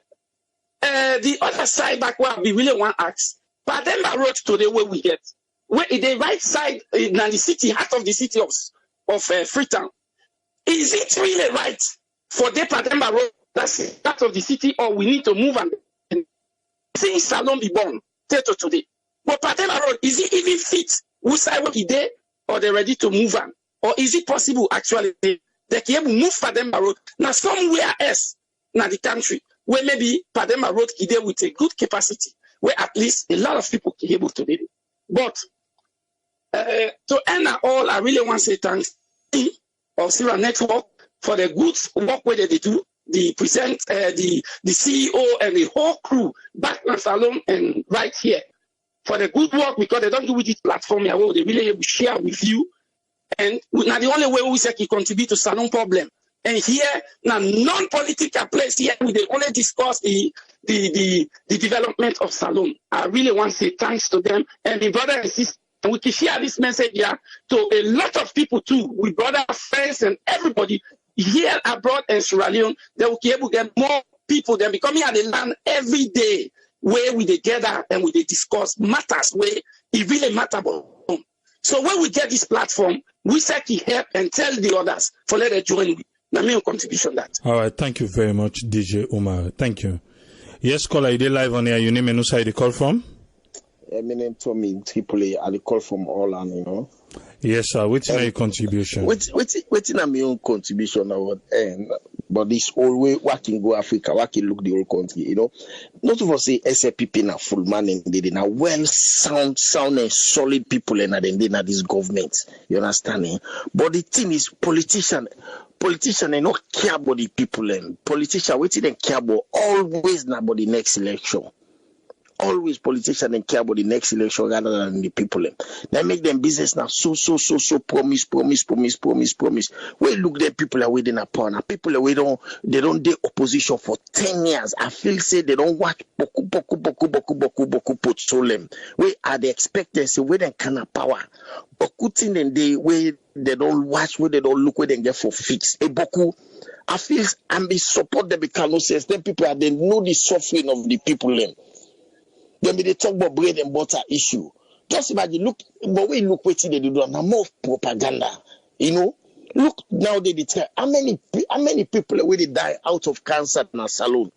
the other side back where we really want to ask, but then I wrote today where we get where in the right side in the city, heart of the city of Freetown. Is it really right for the Pademba Road that's part of the city, or we need to move and since Salon be born till today? But Pademba Road, is it even fit? Who side will be there, or they ready to move on? Or is it possible actually they can move Pademba Road now somewhere else in the country where maybe Pademba Road is there with a good capacity, where at least a lot of people can be able to do it. But to end all, I really want to say thanks of Sierra Network for the good work where they do. The CEO and the whole crew back in Salon and right here for the good work, because they don't do with this platform here where they really able to share with you. And now the only way we say can contribute to Salon problem. And here now non-political place here we they only discuss the development of Salon. I really want to say thanks to them and the brother and sister. And we can share this message here to a lot of people too, with brother, friends, and everybody here abroad in Sierra Leone. They will be able to get more people. They're becoming at the land every day where we gather and we discuss matters where it really matters. So when we get this platform, we say help and tell the others for let them join me. Now me contribution that. All right, thank you very much, DJ Umar. Thank you. Yes, caller, you did live on here. Your name and who side you call from? My name Tommy Tripoli. I call from Holland, Yes, sir. What's your contribution? What's my own contribution about but this always working go Africa, working look the whole country, Not to say SAPP na full man and they na well sound and solid people and then they na this government. You understand? But the thing is politician they not care about the people and politician waiting and care about always na about the next election. always politicians and care about the next election rather than the people. They make them business now so promise. We look the people are waiting upon. People are waiting. They don't do opposition for 10 years. I feel say they don't watch boku potsolem. We are the expectancy where they can have power. Boku thing in the way they don't watch, where they don't look, where they get for fix. A boku. I feel and be support them because no sense. Then people are they know the suffering of the people. Then they talk about bread and butter issue. Just imagine, look, but we look what they do now, more propaganda. You know, look now they tell how many people where they die out of cancer in a salon.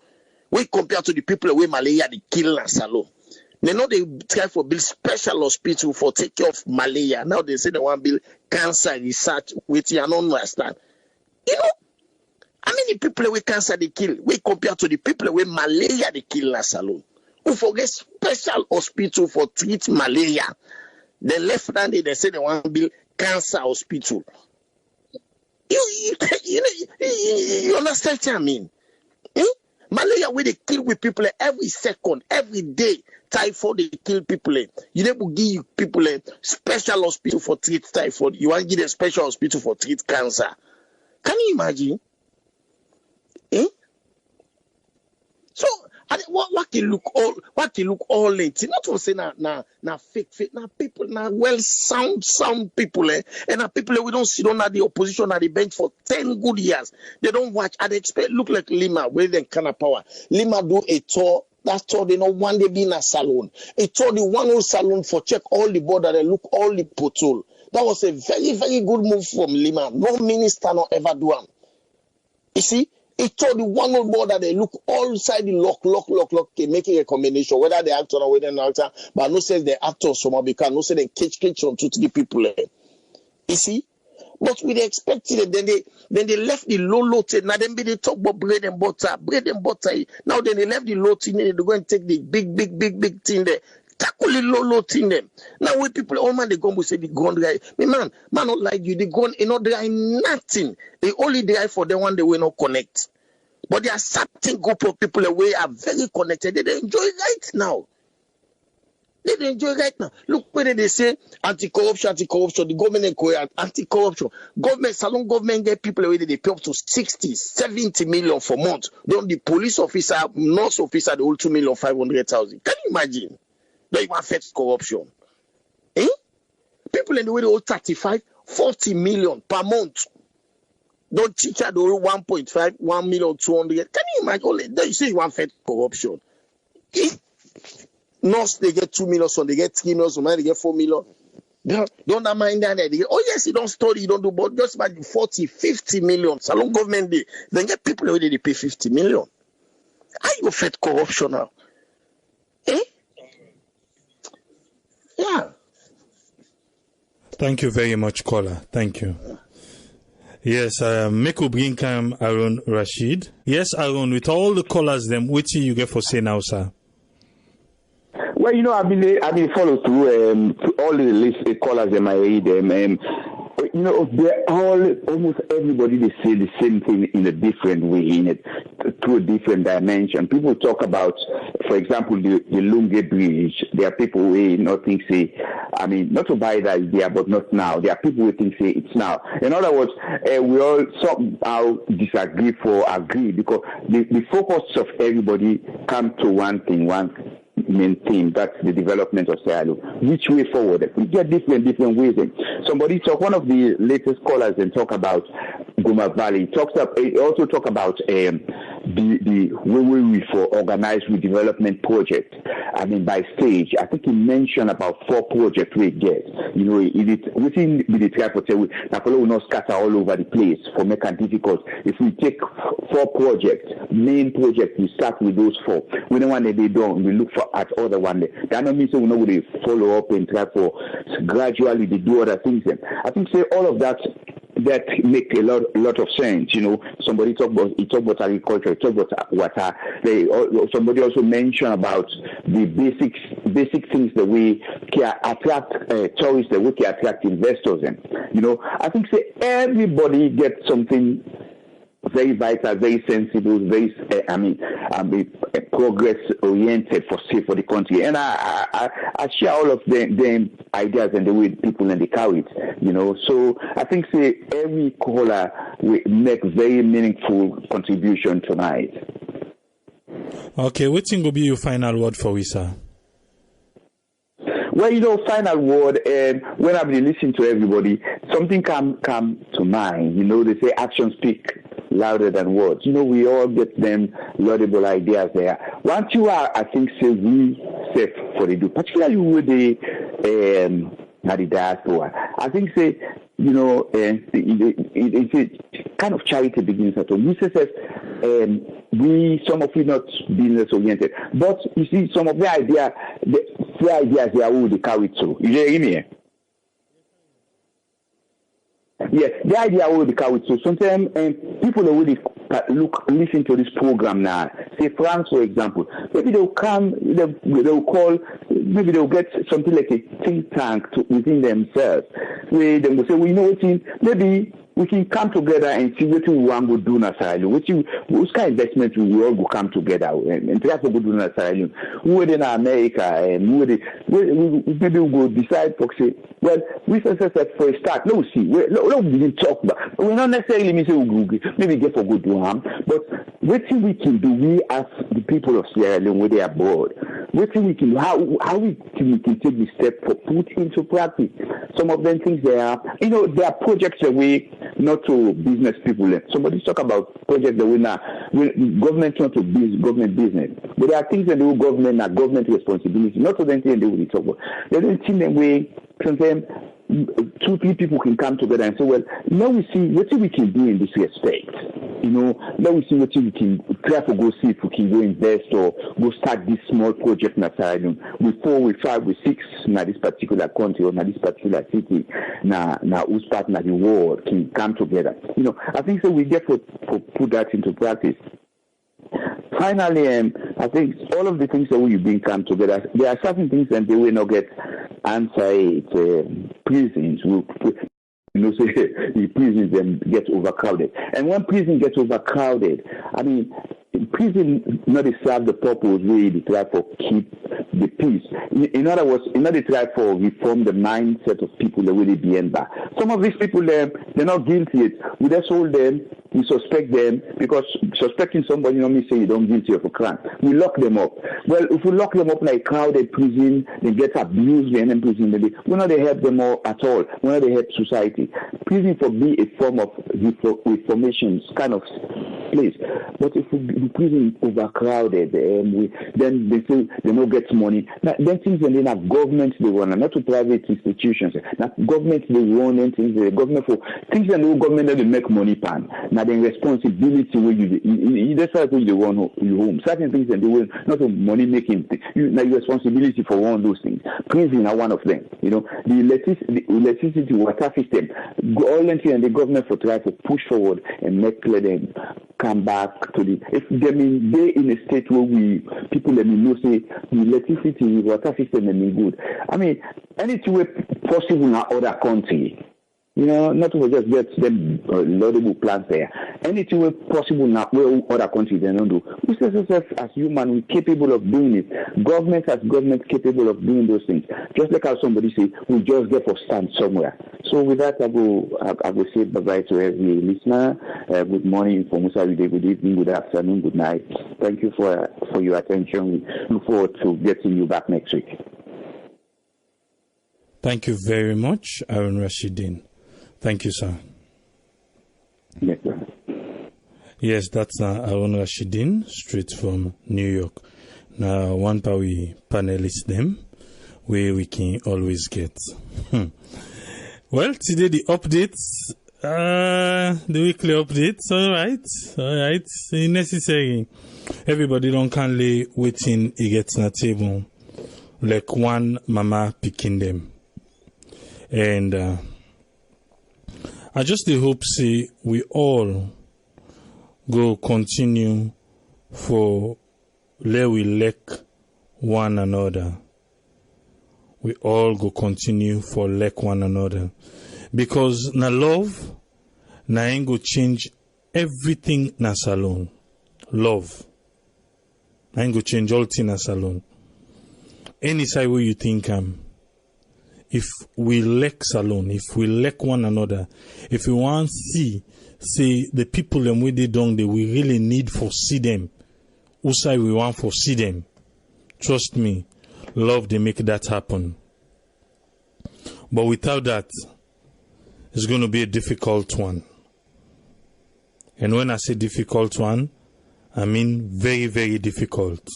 We compare to the people where malaria they kill in a salon. They know they try for build special hospital for take care of malaria. Now they say they want to build cancer research, which you don't understand. You know, how many people with cancer they kill? We compare to the people with malaria they kill in a salon. Who forget special hospital for treat malaria. The left hand they say they want to build cancer hospital. You understand what I mean? Malaria where they kill with people every second, every day. Typhoid they kill people. You never give people a special hospital for treat typhoid. You want to give them a special hospital for treat cancer. Can you imagine? So what can look all late? Not to say na fake na people na well sound people and na people we don't sit on at the opposition at the bench for 10 good years. They don't watch. I expect look like Lima where they kind of power. Lima do a tour. That tour they know one day be in a salon. A tour the one whole salon for check all the border and look all the pothole. That was a very good move from Lima. No minister not ever do am. You see. It told the one old board that they look all side the lock, making a combination, whether they actor or whether not actor, but no says they actor somehow because no say they catch on 2-3 people. You see? But we expected it, then they left the low thing. Now then they talk about bread and butter. Now then they left the low thing, they go and take the big thing there. Tackle the low thing them. Now when people all man they go and say the gun dry. Man not like you, the gun is not dry nothing. They only dry for the one they will not connect. But there are certain group of people away are very connected. They enjoy right now. Look where they say anti-corruption. The government inquiry anti-corruption. Salon government get people away they pay up to 60, 70 million for month. Then the police officer, nurse officer, they all 2,500,000. Can you imagine? They even affect corruption. People in the way they all 35, 40 million per month. Don't teacher the all 1.5, 1,200,000. Can you imagine? You say you want affect corruption. Nurse they get 2 million, so they get 3 million, so they get 4 million. Don't mind that. They get, oh yes, you don't study, you don't do, but just about 40, 50 million. Salon government they then get people where they pay 50 million. How you affect corruption now? Yeah. Thank you very much, caller. Thank you. Yes, make we bring Aaron Rashid. Yes, Aaron, with all the callers, them, what you get for say now, sir? Well, I've been following through all the list of callers them. I read them. They're all almost everybody they say the same thing in a different way, through a different dimension. People talk about, for example, the Lunge Bridge. There are people who not think say, not to buy that idea, but not now. There are people who think say it's now. In other words, we all somehow disagree for agree because the focus of everybody come to one thing, one main theme, that's the development of Sierra Leone. Which way forward? We get different ways. Somebody talk, one of the latest callers and talk about Goma Valley. He also talk about the way for organized redevelopment project. By stage. I think he mentioned about 4 projects we get. Within the try for Napolo will not scatter all over the place for make it difficult. If we take 4 projects, main projects, we start with those 4. We don't want they don't. We look at other one. That don't mean so we know we follow up and try for gradually they do other things. I think say all of that make a lot of sense. Somebody talk about agriculture, talk about water. Somebody also mentioned about the basic things that we can attract tourists, that we can attract investors. I think say everybody gets something very vital, very sensible, very progress oriented for the country. And I share all of them ideas and the way people and they carry it. So I think every caller will make very meaningful contribution tonight. Okay, what will be your final word for we, sir? Well, final word, when I've been listening to everybody, something come to mind. They say actions speak louder than words. We all get them laudable ideas there. Once you are, I think, we safe for the do, particularly with the diaspora. I think, it's a kind of charity begins at home. We say, some of you not business oriented, but you see, some of the ideas they are all they carry through. You hear me? Yes, the idea will be carried through. Sometimes people already listen to this program now. Say France, for example. Maybe they'll come, they'll call, maybe they'll get something like a think tank within themselves. Where they will say, maybe we can come together and see what we want to do in asylum. What kind of investment we all go come together and try to go do in asylum. Who in America and maybe we'll go decide for say, well, we say for a start. Let's see. Let's begin talk about. We're not necessarily maybe get for good harm, but what we can do, we as the people of Sierra Leone when they are abroad, what we can do, how we can take the step for put into practice. Some of them things there are projects that we not to business people. Somebody talk about projects that we now government not to government business. But there are things that the government are government responsibility, not to them thing they will talk about. They don't think that way sometimes 2-3 people can come together and say, well, now we see what we can do in this respect. Now we see what we can try to go see if we can go invest or go start this small project in asylum with 4, with 5, with 6 in this particular country or in this particular city. Now whose partner the world can come together. I think so we get to put that into practice. Finally, I think all of the things that we bring come together, there are certain things that they will not get answered. Prisons will, the prisons then get overcrowded. And when prison gets overcrowded, prison not serve the purpose really they try for keep the peace. In other words, they try for reform the mindset of people that really be in bar. Some of these people they're not guilty yet. We just hold them, we suspect them, because suspecting somebody don't mean say you don't guilty of a crime. We lock them up. Well, if we lock them up in a crowded prison, they get abused in prison, we're not to help them all at all. We're not to help society. Prison for be a form of reformation kind of place. But if the prison overcrowded, then they say they don't get money. Now, then things and then have government they run, not to private institutions. Now government they run and things the government for things and the government that they make money pan. Now the responsibility where you decide where you run your home. Certain things and they will not a money making thing. Now your responsibility for one of those things. Prison are one of them. The electricity water system. All and the government for try to push forward and make them come back to the if they in a state where people let me know say the electricity water system is good. Anything possible in other country. Not to just get them laudable plans there. Anything possible now where other countries they don't do. We say as human, we're capable of doing it. Government as government capable of doing those things. Just like how somebody say, we just get for stand somewhere. So with that, I will say bye-bye to every listener. Good morning for Musa Ride, good evening, good afternoon, good night. Thank you for your attention. We look forward to getting you back next week. Thank you very much, Aaron Rashidin. Thank you, sir. Yes, sir. Yes, that's Aaron Rashidin, straight from New York. Now, one we panelists them, where we can always get. Well, today the updates, the weekly updates, all right, necessary. Everybody don't can lay waiting, he gets on the table, like one mama picking them. And, I just hope say we all go continue for let we like one another. We all go continue for like one another. Because na love, na ain't go change everything na salon. Love. I ain't go change all thing na salon. Any side where you think if we lack salon, if we lack one another, if we want to say the people them where they don't, they we really need for see them. Who side we want for see them. Trust me, love they make that happen. But without that, it's going to be a difficult one. And when I say difficult one, I mean very, very difficult.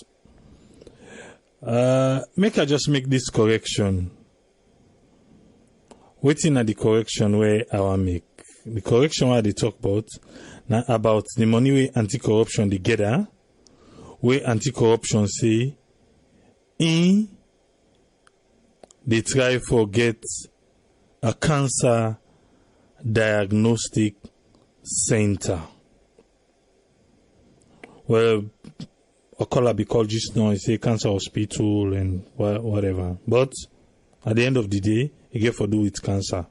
Make I just make this correction. Waiting at the correction where I want make. The correction where they talk about the money where anti-corruption they gather, where anti-corruption say, they try for get a cancer diagnostic center. Well, a color be called just now, it's a cancer hospital and whatever. But at the end of the day, it get for do with cancer.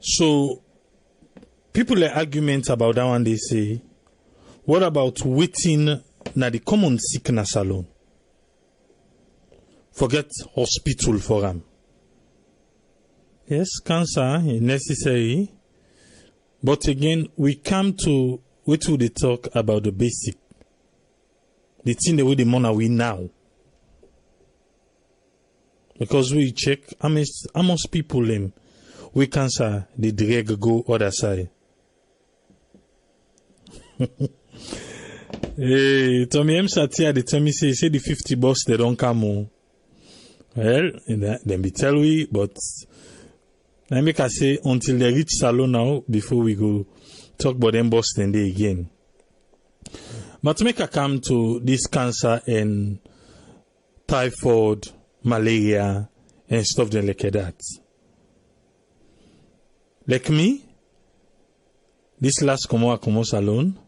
So people like argument about that one. They say, what about waiting na the common sickness alone? Forget hospital for them. Yes, cancer is necessary. But again, we come to what would they talk about the basic. The thing the way the money we now. Because we check how much people with cancer they drag go other side. Hey, Tommy M. Satia, the tell me say the 50 bucks they don't come on. Well, then be tell we, but I make I say until they reach salon now before we go talk about them Boston Day again. But to make I come to this cancer and typhoid, malaria, and stuff like that. Like me, this last come salon,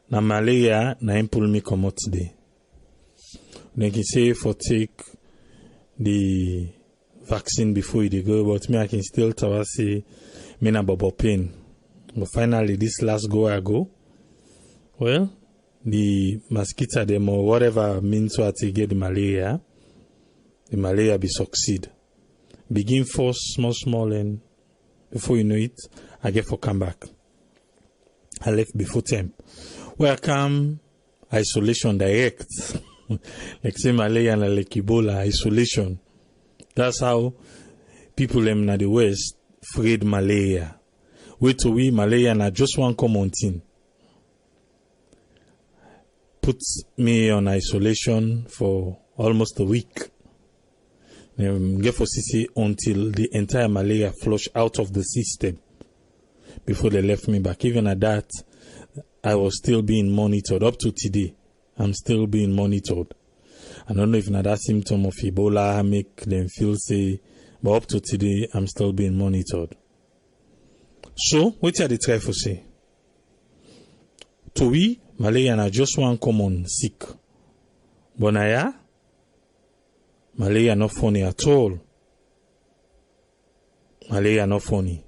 na malaria na impul me come out today. Then he say for take the vaccine before you go, but me I can still tell say me na bubble pain. But finally this last I go. Well, the mosquito them or whatever means what to get the malaria be succeed. Begin first small and before you know it, I get for come back. I left before temp. Where I come isolation direct. Like say malaria and like Ebola, isolation. That's how people in the West afraid malaria. Wait till we malaria na just one common thing. Put me on isolation for almost a week. Get for CC until the entire malaria flush out of the system before they left me back. Even at that, I was still being monitored. Up to today, I'm still being monitored. I don't know if that symptom of Ebola make them feel say, but up to today, I'm still being monitored. So, what are they try for say? To we, malaria na just one common sick. But now, malaria not funny at all. Malaria not funny.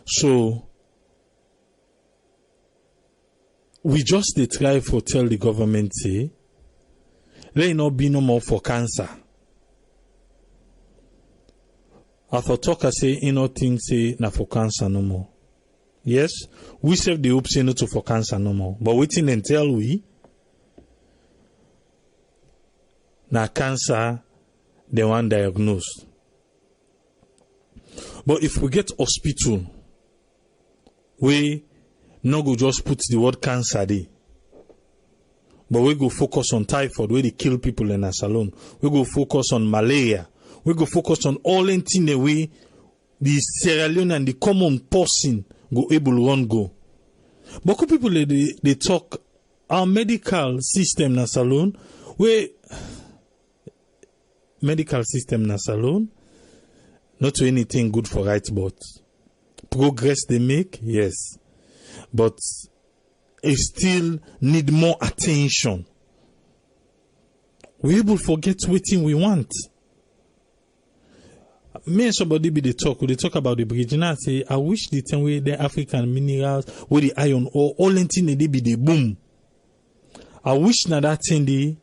So, we just they try for tell the government say, let not be no more for cancer. After talk I say, nothing say na for cancer no more. Yes, we save the hope say not to for cancer no more. But waiting and tell we, na cancer they want diagnosed. But if we get hospital, we no go just put the word cancer there. But we go focus on typhoid, where they kill people in a salon. We go focus on malaria. We go focus on all anything the way the Sierra Leone and the common person go able run go. But people they talk our medical system na salon, where medical system na salon, not to anything good for right, but progress they make, yes. But it still need more attention. We able forget what we want. me and somebody be they talk about the bridge. And I say, I wish the time where the African minerals, where the iron ore, all anything they be the boom. I wish now that thing they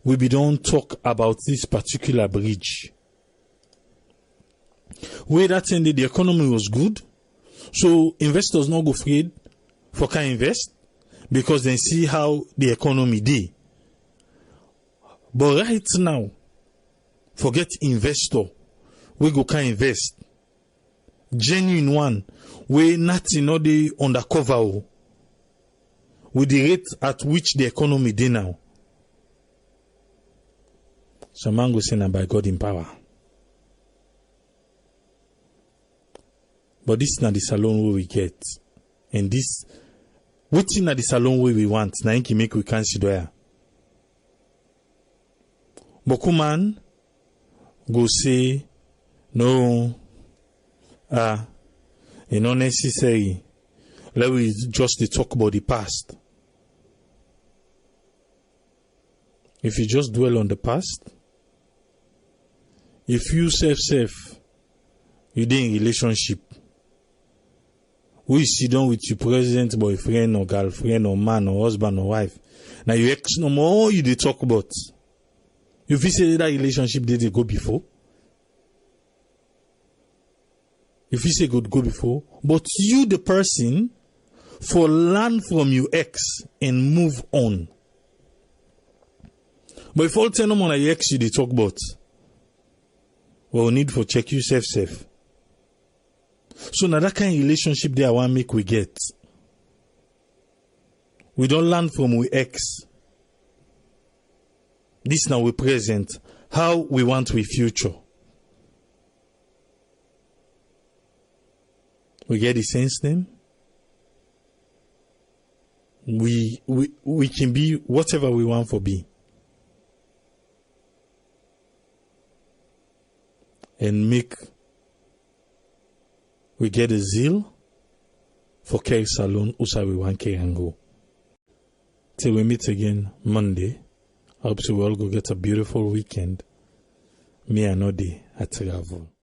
we be don't talk about this particular bridge. Where that thing the economy was good, so investors not go afraid for can invest because they see how the economy did. But right now, forget investor, we go can invest. Genuine one, we nothing not the undercover with the rate at which the economy did now. Some man go say na by God in power. But this is not the salon where we get. And this, waiting at the salon where we want, na inki make we consider. Boku man go say, no, it's not necessary. Let we just talk about the past. If you just dwell on the past, if you self, you in relationship, we sit down with your present boyfriend or girlfriend or man or husband or wife. Now you ex no more you they talk about. If you say that relationship did they go before? If you say go before, but you the person for learn from your ex and move on. But if all 10 no more your ex you they talk about, well, need for check yourself safe. So now that kind of relationship there I want to make we get. We don't learn from we ex. This now we present. How we want we future. We get the sense name. We can be whatever we want for be. And make we get a zeal for care salon usa we want care and go. Till we meet again Monday. I hope you all go get a beautiful weekend. Me and Odi at travel.